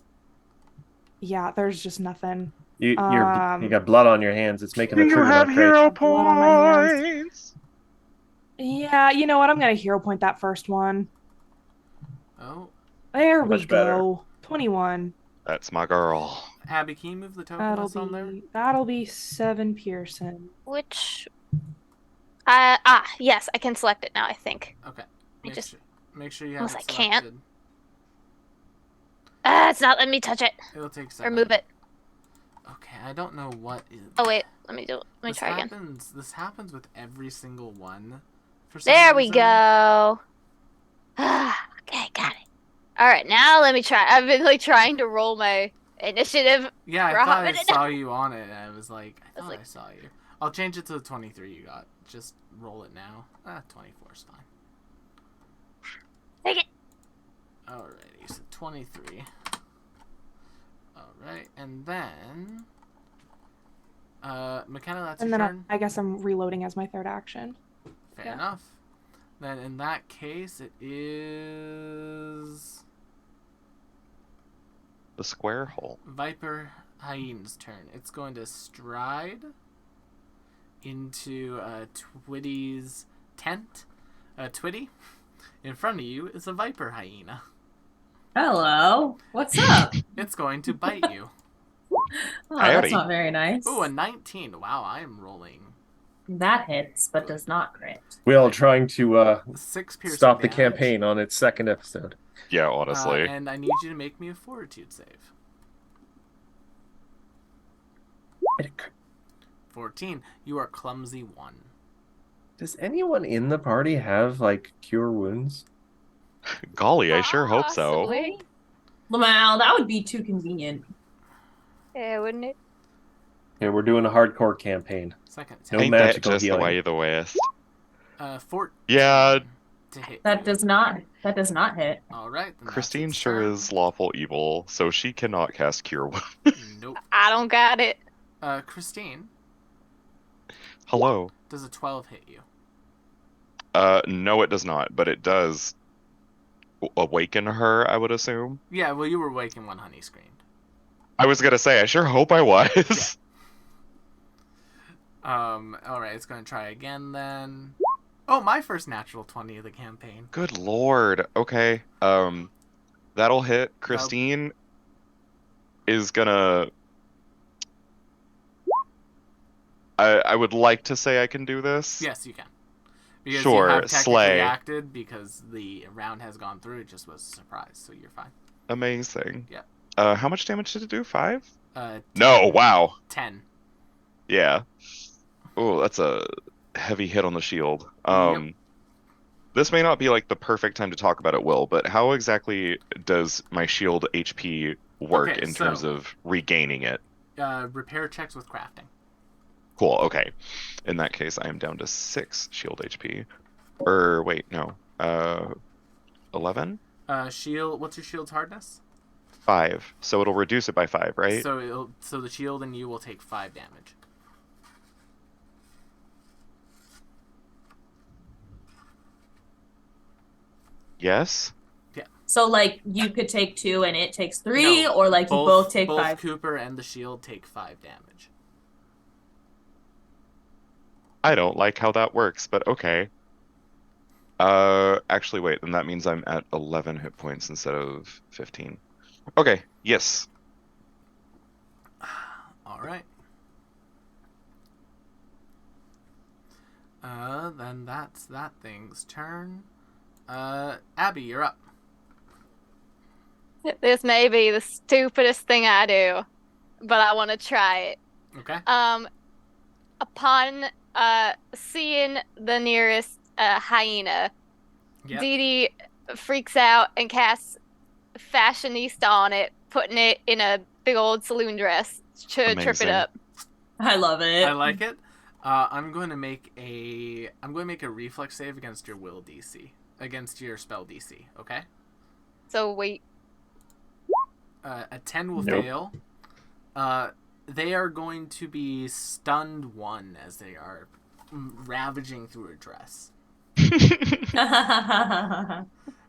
Yeah, there's just nothing. You got blood on your hands. It's making the Do you trigger have not great. hero Blood on my hands. points? Yeah, you know what? I'm gonna hero point that first one. Oh, There we Much better. go. 21. That's my girl. Abby, can you move the token That'll that's on there? be 7 Pearson. Which. Yes, I can select it now, I think. Okay. I just- Make sure you have Unless it I can't. selected. It's not letting me touch it. It'll take a Or second. move it. Okay, I don't know what is. Oh, wait. Let me do it. Let me This try again. happens. This happens with every single one. For some There we reason. go. Okay, got it. Alright, now let me try. I've been, like, trying to roll my initiative. Yeah, I for a hot thought I minute. saw you on it, and I was like, I was thought like- I saw you. I'll change it to the 23 you got. Just roll it now. 24 is fine. Take it. Alrighty, so 23. Alright, and then... McKenna, that's And your then turn. I guess I'm reloading as my third action. Fair yeah. enough. Then in that case, it is... The square hole. Viper Hyena's turn. It's going to stride into Twitty's tent. Twitty, in front of you is a Viper Hyena. Hello. What's up? It's going to bite you. Oh, Howdy. that's not very nice. Ooh, a 19. Wow, I am rolling That hits, but does not crit. We all trying to 6 piercing stop the damage. campaign on its second episode. Yeah, honestly. And I need you to make me a fortitude save. 14. You are clumsy 1. Does anyone in the party have like cure wounds? Golly, I sure hope so. Possibly. Wow, that would be too convenient. Yeah, wouldn't it? Yeah, we're doing a hardcore campaign. Second No attack. Ain't that magical just healing. the way of the West? 14. Yeah, To hit. That does not hit. All right. Then Christine that's its sure turn. is lawful evil, so she cannot cast Cure Wounds. Nope. I don't got it. Christine, Hello. does a 12 hit you? No, it does not, but it does awaken her, I would assume. Yeah, well, you were waking when Honey screamed. I was gonna say, I sure hope I was. All right, it's going to try again then. Oh, my first natural 20 of the campaign. Good lord. Okay. That'll hit. Christine is gonna. I would like to say I can do this. Yes, you can. Because Sure, you have technically slay. acted because the round has gone through. It just was a surprise, so you're fine. Amazing. Yeah. How much damage did it do? 5? 10, No, wow. 10. Yeah. Oh, that's a heavy hit on the shield. Yep. This may not be like the perfect time to talk about it, Will, but how exactly does my shield HP work Okay, in so- terms of regaining it? Repair checks with crafting. Cool, okay. In that case, I am down to 6 shield HP. Or, wait, no. 11? Shield. What's your shield's hardness? 5. So it'll reduce it by 5, right? So the shield and you will take 5 damage. Yes? So like you could take 2 and it takes 3, No, or like you both take 5. Cooper and the shield take 5 damage. I don't like how that works, but okay. Actually, wait, then that means I'm at 11 hit points instead of 15. Okay, yes. All right. Then that's that thing's turn. Abby, you're up. This may be the stupidest thing I do, but I want to try it. Okay. Upon seeing the nearest hyena, Yep. Dee Dee freaks out and casts Fashionista on it, putting it in a big old saloon dress to trip it Amazing. up. I love it. I like it. I'm going to make a reflex save against your will DC, against your spell DC. Okay. So wait, A 10 will Nope. fail. They are going to be stunned 1 as they are ravaging through a dress.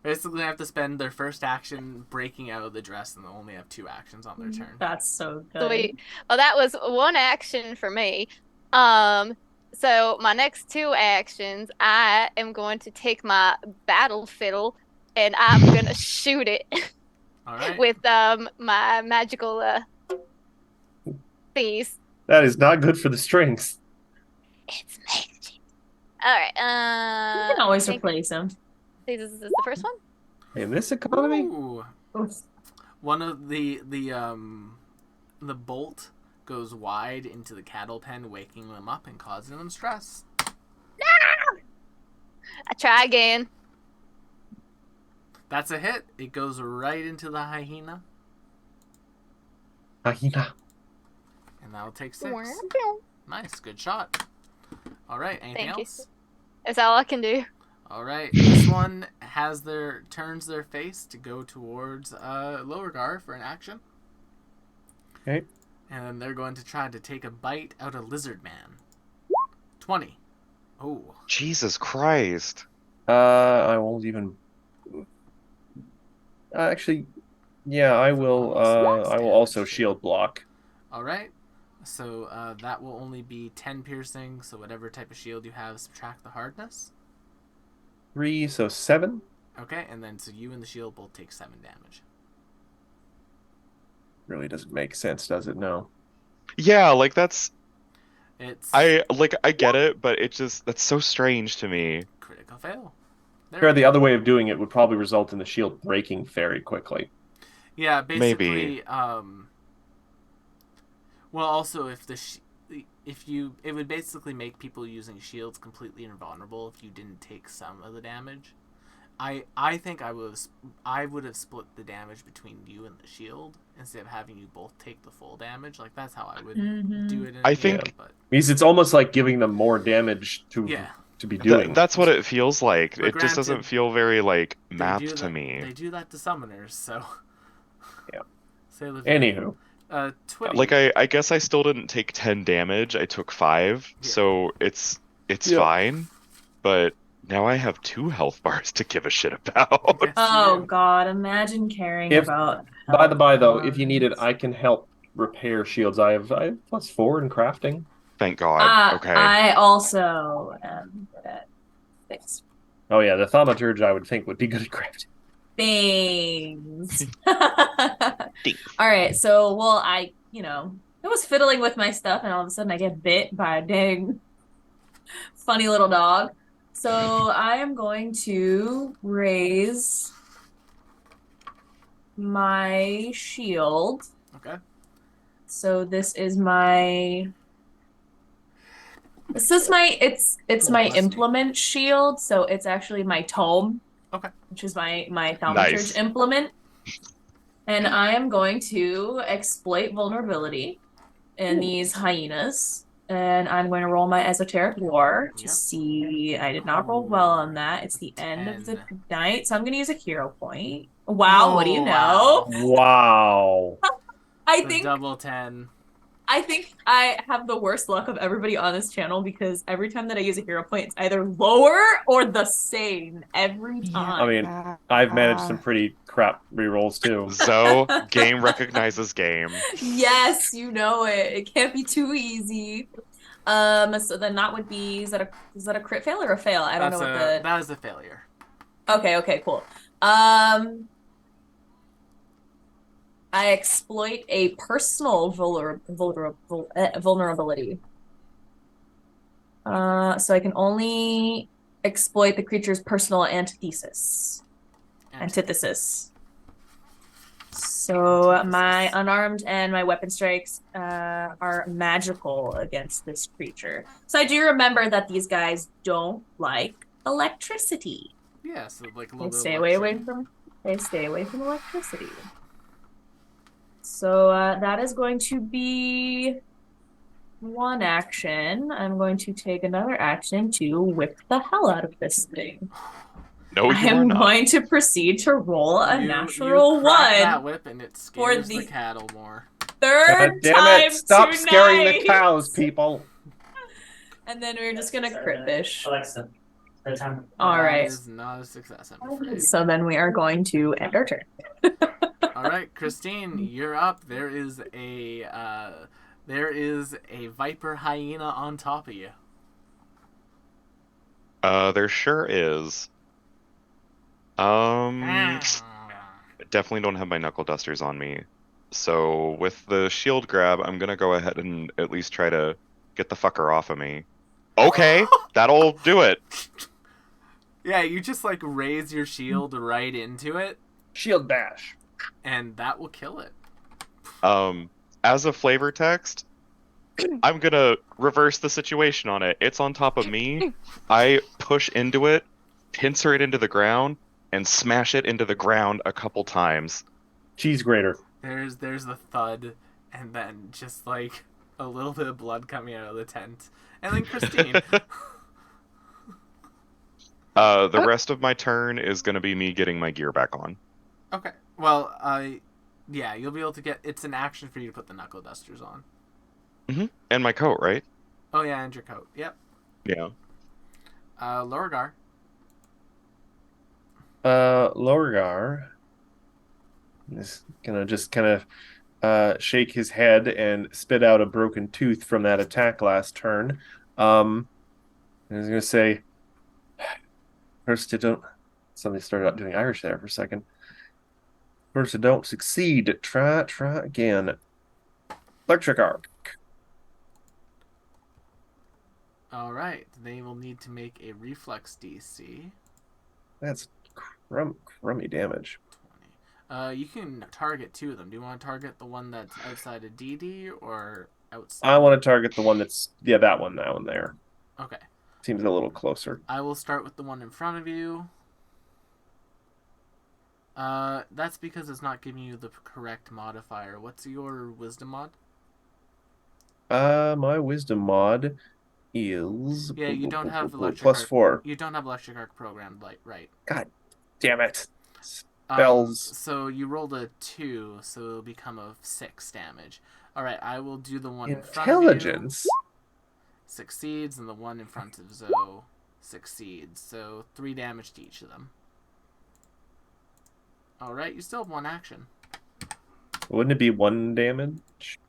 Basically, they have to spend their first action breaking out of the dress, and they'll only have 2 actions on their turn. That's so good. sweet. Well, that was one action for me. So my next 2 actions, I am going to take my battle fiddle and I'm gonna shoot it All right. with my magical thingies. That is not good for the strings. It's magic. All right. You can always I think replace him. this is the first one. In this economy, Ooh. One of the bolt goes wide into the cattle pen, waking them up and causing them stress. I try again. That's a hit. It goes right into the hyena, hyena. and that'll take 6. Nice, good shot. All right, anything Thank you. else? That's all I can do. All right, this one turns their face to go towards Lowergar for an action. Okay. And then they're going to try to take a bite out of Lizard Man. 20. Oh. Jesus Christ. I won't even. Actually, yeah, I will. I will also shield block. All right. So that will only be 10 piercing. So whatever type of shield you have, subtract the hardness. 3, so 7. Okay, and then so you and the shield both take 7 damage. really doesn't make sense, does it? No. Yeah, like that's It's I get it, but that's so strange to me. critical fail. There Sure, we the go. other way of doing it would probably result in the shield breaking very quickly. Yeah, Maybe. basically. Well, also it would basically make people using shields completely invulnerable if you didn't take some of the damage. I think I would have split the damage between you and the shield instead of having you both take the full damage. Like that's how I would do it in I a game, think- but Because it's almost like giving them more damage yeah. to be doing. That's what it feels like. But It just doesn't granted, feel very like They math do to that, me. They do that to summoners, so Yeah. Say la vie. Anywho, Twitty. Like I guess I still didn't take 10 damage. I took 5, Yeah. so it's Yeah. fine. But now I have 2 health bars to give a shit about. Yes, Oh you do. God, imagine caring If- about. by the by, though, health if you need it, bars. I can help repair shields. I have +4 in crafting. Thank God. Okay. I also am good at things. Oh yeah, the thaumaturge I would think would be good at crafting. Things. All right, so I was fiddling with my stuff, and all of a sudden I get bit by a dang funny little dog. So I am going to raise my shield. Okay. So it's my Oh, my bless me. implement shield, so it's actually my tome. Okay. Which is my thaumaturge Nice. implement. And I am going to exploit vulnerability in these hyenas. And I'm going to roll my esoteric lore to Yep. see. I did not roll well on that. It's the end of the 10. night, so I'm going to use a hero point. Wow, what do you Oh, know? wow. Wow. I The think double 10. I have the worst luck of everybody on this channel because every time that I use a hero point, it's either lower or the same every time. I mean, I've managed some pretty crap rerolls too. Zoe, game recognizes game. Yes, you know it. It can't be too easy. So then that would be is that a crit fail or a fail? I don't know what the That is a failure. Okay, cool. I exploit a personal vulnerability. So I can only exploit the creature's personal antithesis. Antithesis. So my unarmed and my weapon strikes are magical against this creature. So I do remember that these guys don't like electricity. Yeah, so like a They little bit stay of away electricity. they stay away from electricity. So that is going to be one action. I'm going to take another action to whip the hell out of this thing. No, I you are am not. going to proceed to roll a You natural crack that one. whip and it for scares the the- cattle more. God Third damn time it! Stop tonight. scaring the cows, people. And then we're just gonna crit fish. Alexa, third time. All That right. is not a success, I'm afraid. So then we are going to end our turn. All right, Christine, you're up. There is a viper hyena on top of you. There sure is. Definitely don't have my knuckle dusters on me. So with the shield grab, I'm gonna go ahead and at least try to get the fucker off of me. Okay, that'll do it. Yeah, you just like raise your shield right into it, Shield bash. and that will kill it. As a flavor text, I'm gonna reverse the situation on it. It's on top of me. I push into it, pincer it into the ground, and smash it into the ground a couple times. Cheese grater. There's the thud, and then just like a little bit of blood coming out of the tent, and then Christine. The rest of my turn is gonna be me getting my gear back on. Okay. Well, yeah, you'll be able to get. It's an action for you to put the knuckle dusters on. And my coat, right? Oh yeah, and your coat. Yep. Yeah. Lorgar. Lorgar is gonna just kind of shake his head and spit out a broken tooth from that attack last turn. And he's gonna say, first, don't. Somebody started out doing Irish there for a second. First, I don't succeed. Try again. Electric arc. All right. They will need to make a reflex DC. That's crummy damage. 20. You can target 2 of them. Do you want to target the one that's outside of DD or outside? I want to target the one that's that one there. Okay. Seems a little closer. I will start with the one in front of you. That's because it's not giving you the correct modifier. What's your wisdom mod? My wisdom mod is Yeah, you don't have electric plus arc. 4. You don't have electric arc programmed, right? God damn it! Spells. So you rolled a 2, so it'll become a 6 damage. All right, I will do the one in front of you. Intelligence. Succeeds, and the one in front of Zoe succeeds. So 3 damage to each of them. All right, you still have 1 action. Wouldn't it be 1 damage?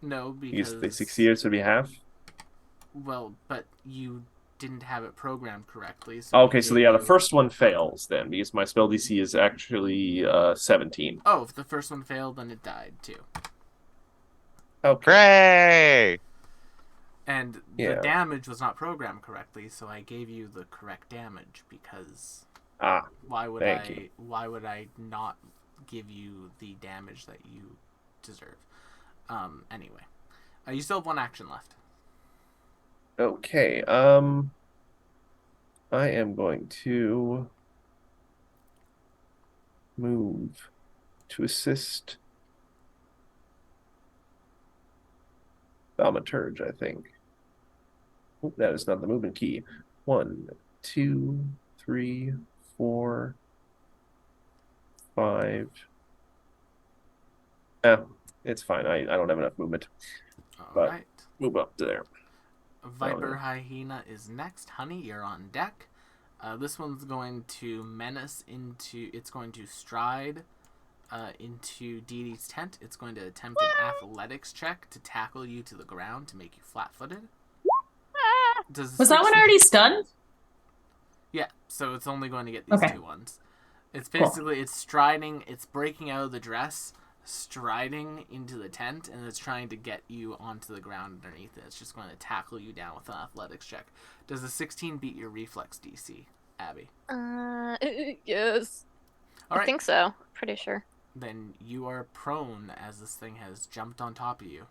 No, because They succeeded, so it'd be half. Well, but you didn't have it programmed correctly. So Okay, so the first one fails then, because my spell DC is actually 17. Oh, if the first one failed, then it died too. Okay. Hooray! And the damage was not programmed correctly, so I gave you the correct damage because why would I not give you the damage that you deserve? Anyway, you still have 1 action left. Okay. I am going to move to assist Thaumaturge, I think. Oh, that is not the movement key. 1, 2, 3, 4, 5. It's fine. I don't have enough movement. All right. Move up to there. Viper Hyena is next. Honey, you're on deck. This one's going to menace into... It's going to stride into Dee Dee's tent. It's going to attempt an athletics check to tackle you to the ground to make you flat-footed. Was that one already stunned? Yeah, so it's only going to get these 2 ones. It's basically, it's striding, it's breaking out of the dress, striding into the tent, and it's trying to get you onto the ground underneath it. It's just going to tackle you down with an athletics check. Does a 16 beat your reflex DC, Abby? Yes. All right. I think so. Pretty sure. Then you are prone as this thing has jumped on top of you.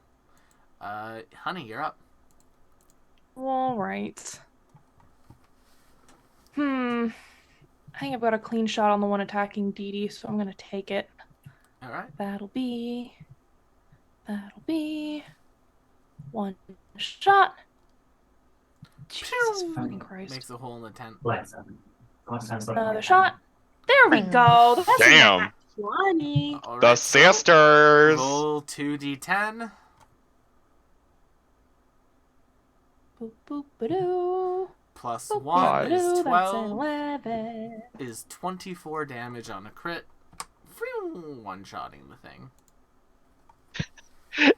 Honey, you're up. All right. I think I've got a clean shot on the one attacking Dee Dee, so I'm going to take it. All right. That'll be 1 shot. Jesus fucking Christ. Makes a hole in the tent. Another shot. There we go. That's Damn. 20. All right, The sisters. Roll 2d10. Boop, boop, ba-doo. Plus Boop, 1 boop, is ba-doo. 12. That's 11. Is 24 damage on a crit. One-shotting the thing.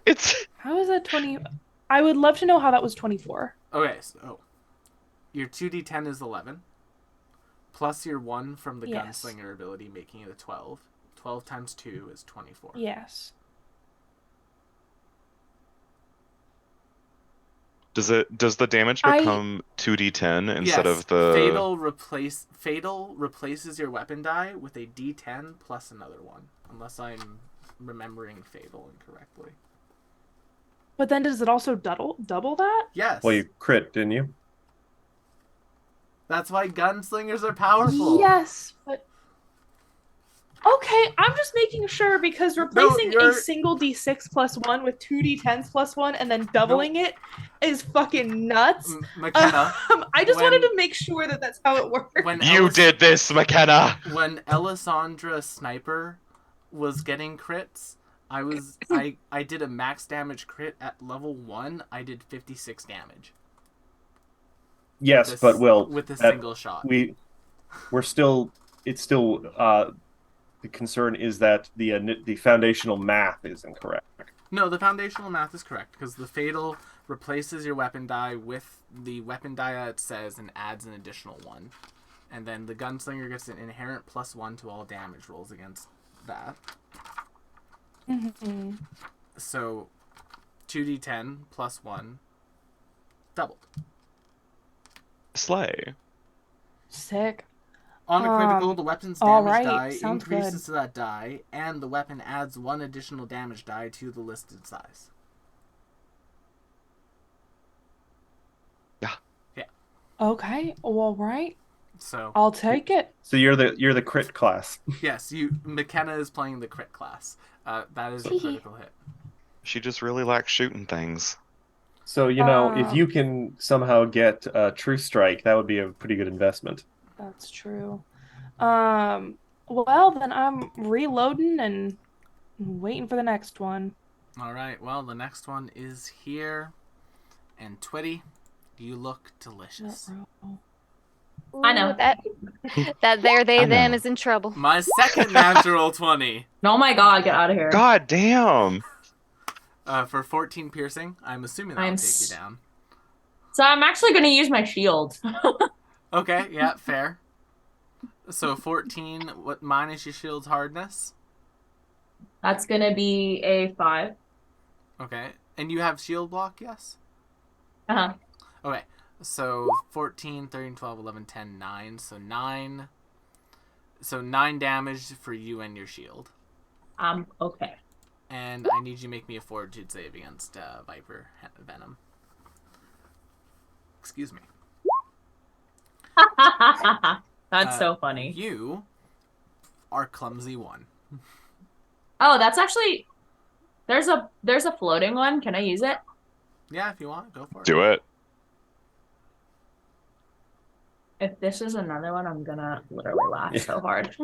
It's How is that 20? I would love to know how that was 24. Okay, so your 2d10 is 11. Plus your 1 from the Yes. gunslinger ability, making it a 12. 12 times 2 is 24. Yes. does the damage become 2d10 instead of the Fatal replaces your weapon die with a d10 plus another one, unless I'm remembering Fatal incorrectly. But then does it also double that? Yes. Well, you crit, didn't you? That's why gunslingers are powerful. Yes, but okay, I'm just making sure because replacing a single d6 plus 1 with 2 d10s plus 1 and then doubling it is fucking nuts. McKenna. I just wanted to make sure that that's how it works. You did this, McKenna. When Elisandra Sniper was getting crits, I did a max damage crit at level 1. I did 56 damage. Yes, but with a single shot. We're still. It's still. The concern is that the foundational math is incorrect. No, the foundational math is correct because the fatal replaces your weapon die with the weapon die that it says and adds an additional 1, and then the gunslinger gets an inherent +1 to all damage rolls against that. Mm-hmm. So 2d10 plus 1 doubled. Slay. Sick. On a critical, the weapon's all damage right, die sounds increases good. to that die, and the weapon adds 1 additional damage die to the listed size. Okay. All right. So I'll take it. So you're the crit class. yes, McKenna is playing the crit class. That is a critical hit. She just really likes shooting things. So if you can somehow get a True Strike, that would be a pretty good investment. That's true. Well, then I'm reloading and waiting for the next one. All right. Well, the next one is here, and Twitty, you look delicious. I know. That there they I them know. is in trouble. My second natural 20 Oh my god, get out of here. God damn. for 14 piercing. I'm assuming that'll take you down. So I'm actually going to use my shield. Okay. Yeah. Fair. So 14. What minus your shield's hardness? That's going to be a 5. Okay. And you have shield block, yes? Uh-huh. Okay. So 14, 13, 12, 11, 10, 9. So 9. So 9 damage for you and your shield. Okay. And I need you to make me a fortitude save against Viper Venom. Excuse me. That's so funny. You are clumsy 1. Oh, that's actually... There's a floating one. Can I use it? Yeah, if you want, go for it. Do it. If this is another one, I'm gonna literally laugh so hard.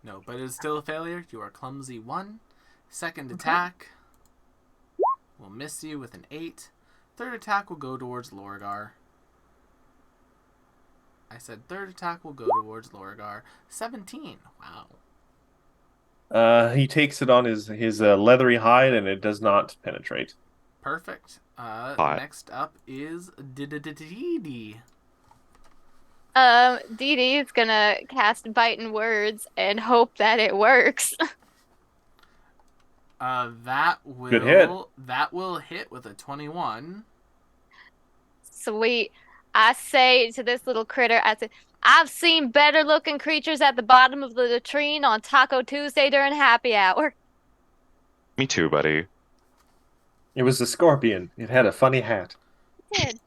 No, but it's still a failure. You are clumsy 1. Second attack will miss you with an 8. Third attack will go towards Lorgar. I said third attack will go towards Lorgar. 17. Wow. He takes it on his leathery hide, and it does not penetrate. Perfect. Next up is Dee. Dee Dee is gonna cast Biting Words and hope that it works. That will Good hit. That will hit with a 21. Sweet. I say to this little critter, I said, I've seen better looking creatures at the bottom of the latrine on Taco Tuesday during happy hour. Me too, buddy. It was a scorpion. It had a funny hat. Good.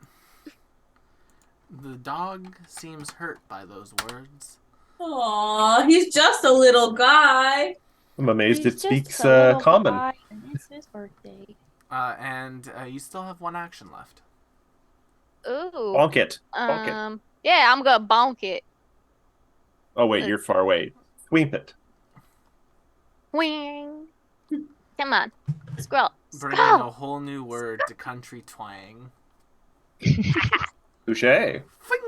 The dog seems hurt by those words. Aw, he's just a little guy. I'm amazed He's it just speaks a little common. guy, and it's his birthday. And you still have 1 action left. Ooh. Bonk it. Bonk it. Yeah, I'm gonna bonk it. Oh wait, you're far away. Sweep it. Wing. Come on. Scroll. Bringing a whole new word to country twang. Touche.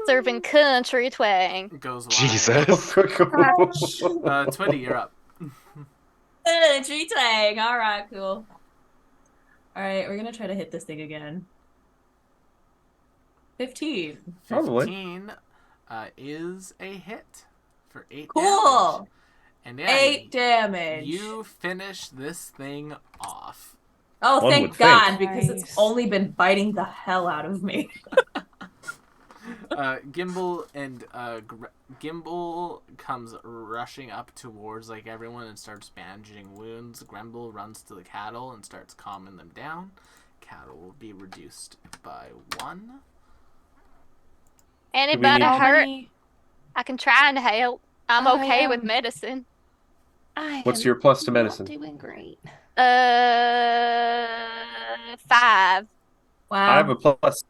Serving country twang. Goes wide. Jesus. Twitty, you're up. Tree twang. All right, cool. All right, we're gonna try to hit this thing again. 15. Probably. 15 is a hit for 8 Cool. damage. And yeah, 8 damage. You finish this thing off. Oh, One thank would God, think. because Nice. it's only been biting the hell out of me. Gimbal and Gimbal comes rushing up towards everyone and starts bandaging wounds. Gremble runs to the cattle and starts calming them down. Cattle will be reduced by 1. Anybody How hurt? I can try and help. I'm I okay am- with medicine. What's your plus to medicine? Doing great. 5. Wow. I have a plus.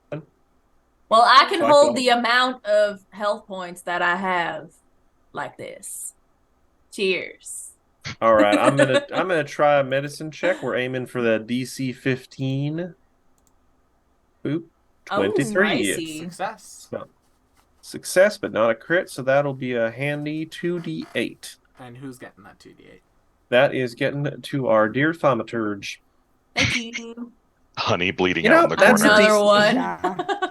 Well, I can So I hold can- the amount of health points that I have like this. Cheers. All right, I'm gonna try a medicine check. We're aiming for the DC 15. Boop. 23. nicey. Success. Success, but not a crit, so that'll be a handy 2d8. And who's getting that 2d8? That is getting to our dear thaumaturge. Thank you. Honey bleeding You know, out in the that's corner. a Another one. Yeah.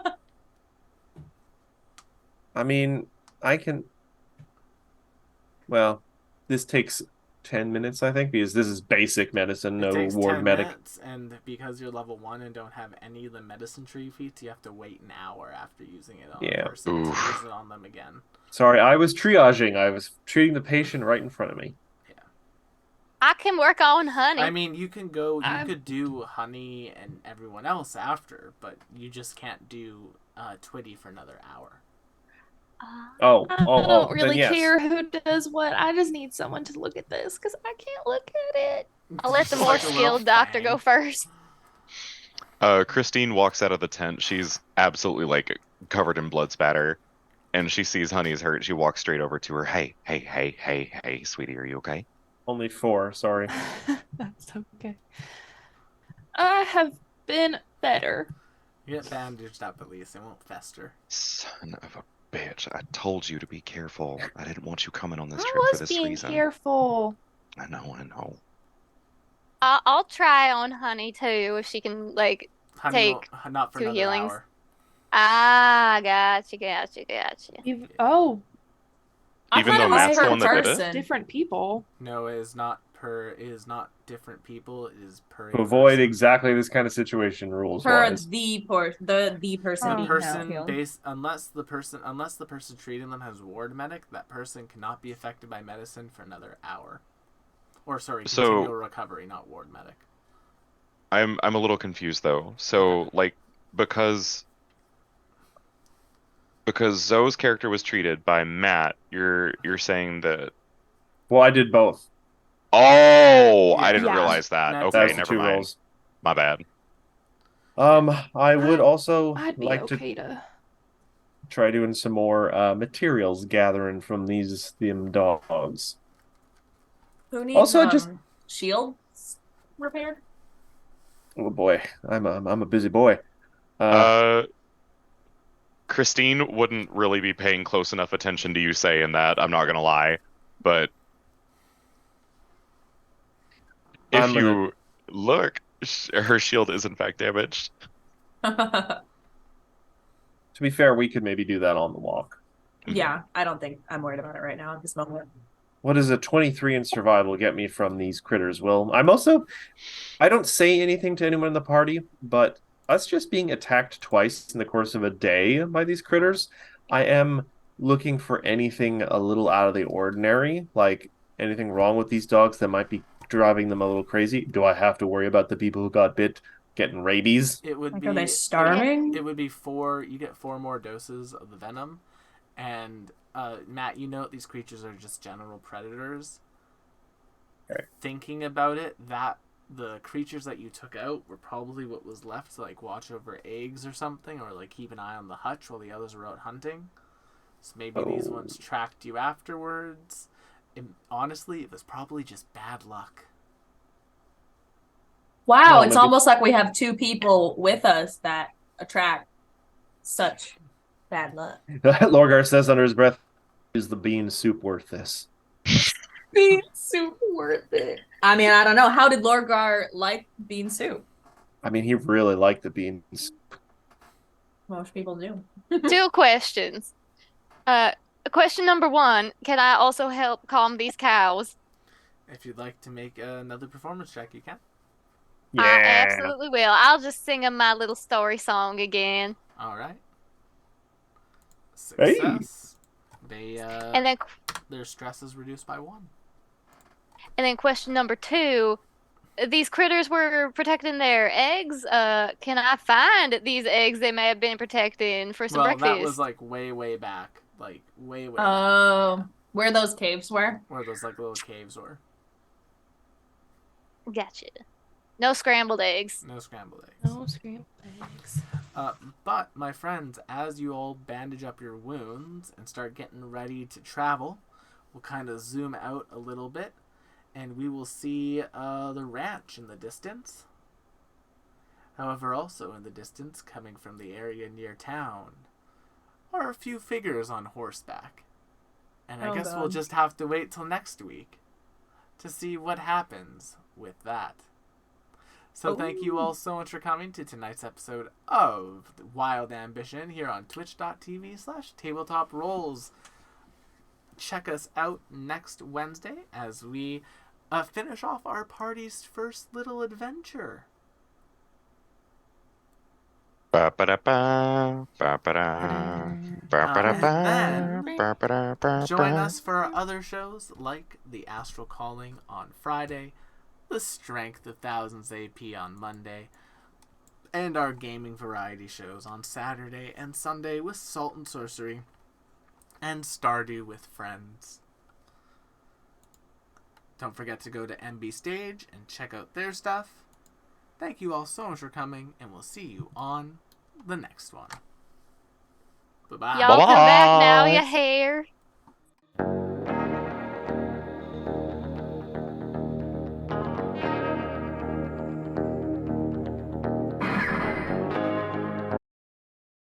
I mean, I can. Well, this takes 10 minutes, I think, because this is basic medicine, It no takes ward 10 medic. minutes, and because you're level 1 and don't have any of the medicine tree feats, you have to wait an hour after using it on Yeah. a person to Oof. use it on them again. Sorry, I was triaging. I was treating the patient right in front of me. I can work on honey. I mean, you I'm- could do honey and everyone else after, but you just can't do Twitty for another hour. Oh, I oh, don't then really yes. care who does what. I just need someone to look at this because I can't look at it. I'll let the Just more like a little skilled doctor go fang. first. Christine walks out of the tent. She's absolutely like covered in blood spatter, and she sees Honey's hurt. She walks straight over to her. Hey, sweetie, are you okay? Only 4, sorry. That's okay. I have been better. You get bandaged up at least, it won't fester. Son of a bitch! I told you to be careful. I didn't want you coming on this I trip for was this being reason. careful. I know. I'll try on honey too if she can like. Honey Take not for 2 another healings. hour. Gotcha. Oh, Even though Matt's the one that did it? different people. No, it is not different people. It is per. To a avoid person. exactly this kind of situation, rules Per wise. the person The being person healed. unless the person treating them has ward medic, that person cannot be affected by medicine for another hour. Or sorry, So- continual recovery, not ward medic. I'm a little confused though. So like because Zoe's character was treated by Matt, you're saying that. Well, I did both. Oh, I Yeah. didn't Yeah. realize that. That's- Okay, That's the never 2 mind. roles. My bad. I would also I'd be like okay to to. try doing some more materials gathering from them dogs. Who needs Also, just- shields repaired? Oh boy, I'm a busy boy. Christine wouldn't really be paying close enough attention to you saying that, I'm not gonna lie. But if I'm gonna- you look, her shield is in fact damaged. To be fair, we could maybe do that on the walk. Yeah, I don't think I'm worried about it right now at this moment. What does a 23 in survival get me from these critters? Well, I don't say anything to anyone in the party, but us just being attacked twice in the course of a day by these critters, I am looking for anything a little out of the ordinary, like anything wrong with these dogs that might be driving them a little crazy. Do I have to worry about the people who got bit getting rabies? It would Like, be are they starving? It would be 4. You get 4 more doses of the venom, and Matt, you note these creatures are just general predators. Okay. Thinking about it, that the creatures that you took out were probably what was left to like watch over eggs or something, or like keep an eye on the hutch while the others were out hunting. So maybe these Oh. ones tracked you afterwards. Honestly, it was probably just bad luck. Wow, Well, it's maybe- almost like we have 2 people with us that attract such bad luck. Lorgar says under his breath, "Is the bean soup worth this?" Bean soup worth it. I mean, I don't know. How did Lorgar like bean soup? I mean, he really liked the beans. Most people do. 2 questions. Question number 1: can I also help calm these cows? If you'd like to make another performance check, you can. I absolutely will. I'll just sing them my little story song again. All right. Hey. Success. They And then their stress is reduced by 1. question number 2: these critters were protecting their eggs. Can I find these eggs they may have been protecting for some Well, breakfast? that was like way back, like way back, Oh, where those caves were? where those like little caves were. Gotcha. No scrambled eggs. No scrambled eggs. No scrambled eggs. But my friends, as you all bandage up your wounds and start getting ready to travel, we'll kind of zoom out a little bit, and we will see the ranch in the distance. However, also in the distance, coming from the area near town, are a few figures on horseback. And I Oh, guess we'll God. just have to wait till next week to see what happens with that. So thank you all so much for coming to tonight's episode of Wild Ambition here on twitch.tv/tabletop rolls. Check us out next Wednesday as we finish off our party's first little adventure. Ba-ba-da-ba, ba-ba-da, ba-ba-da-ba, And then ba-ba-da-ba-ba. join us for our other shows like The Astral Calling on Friday, The Strength of Thousands AP on Monday, and our gaming variety shows on Saturday and Sunday with Salt and Sorcery and Stardew with Friends. Don't forget to go to MB Stage and check out their stuff. Thank you all so much for coming, and we'll see you on the next one. Bye-bye. Y'all come back now, Bye-bye. you hair.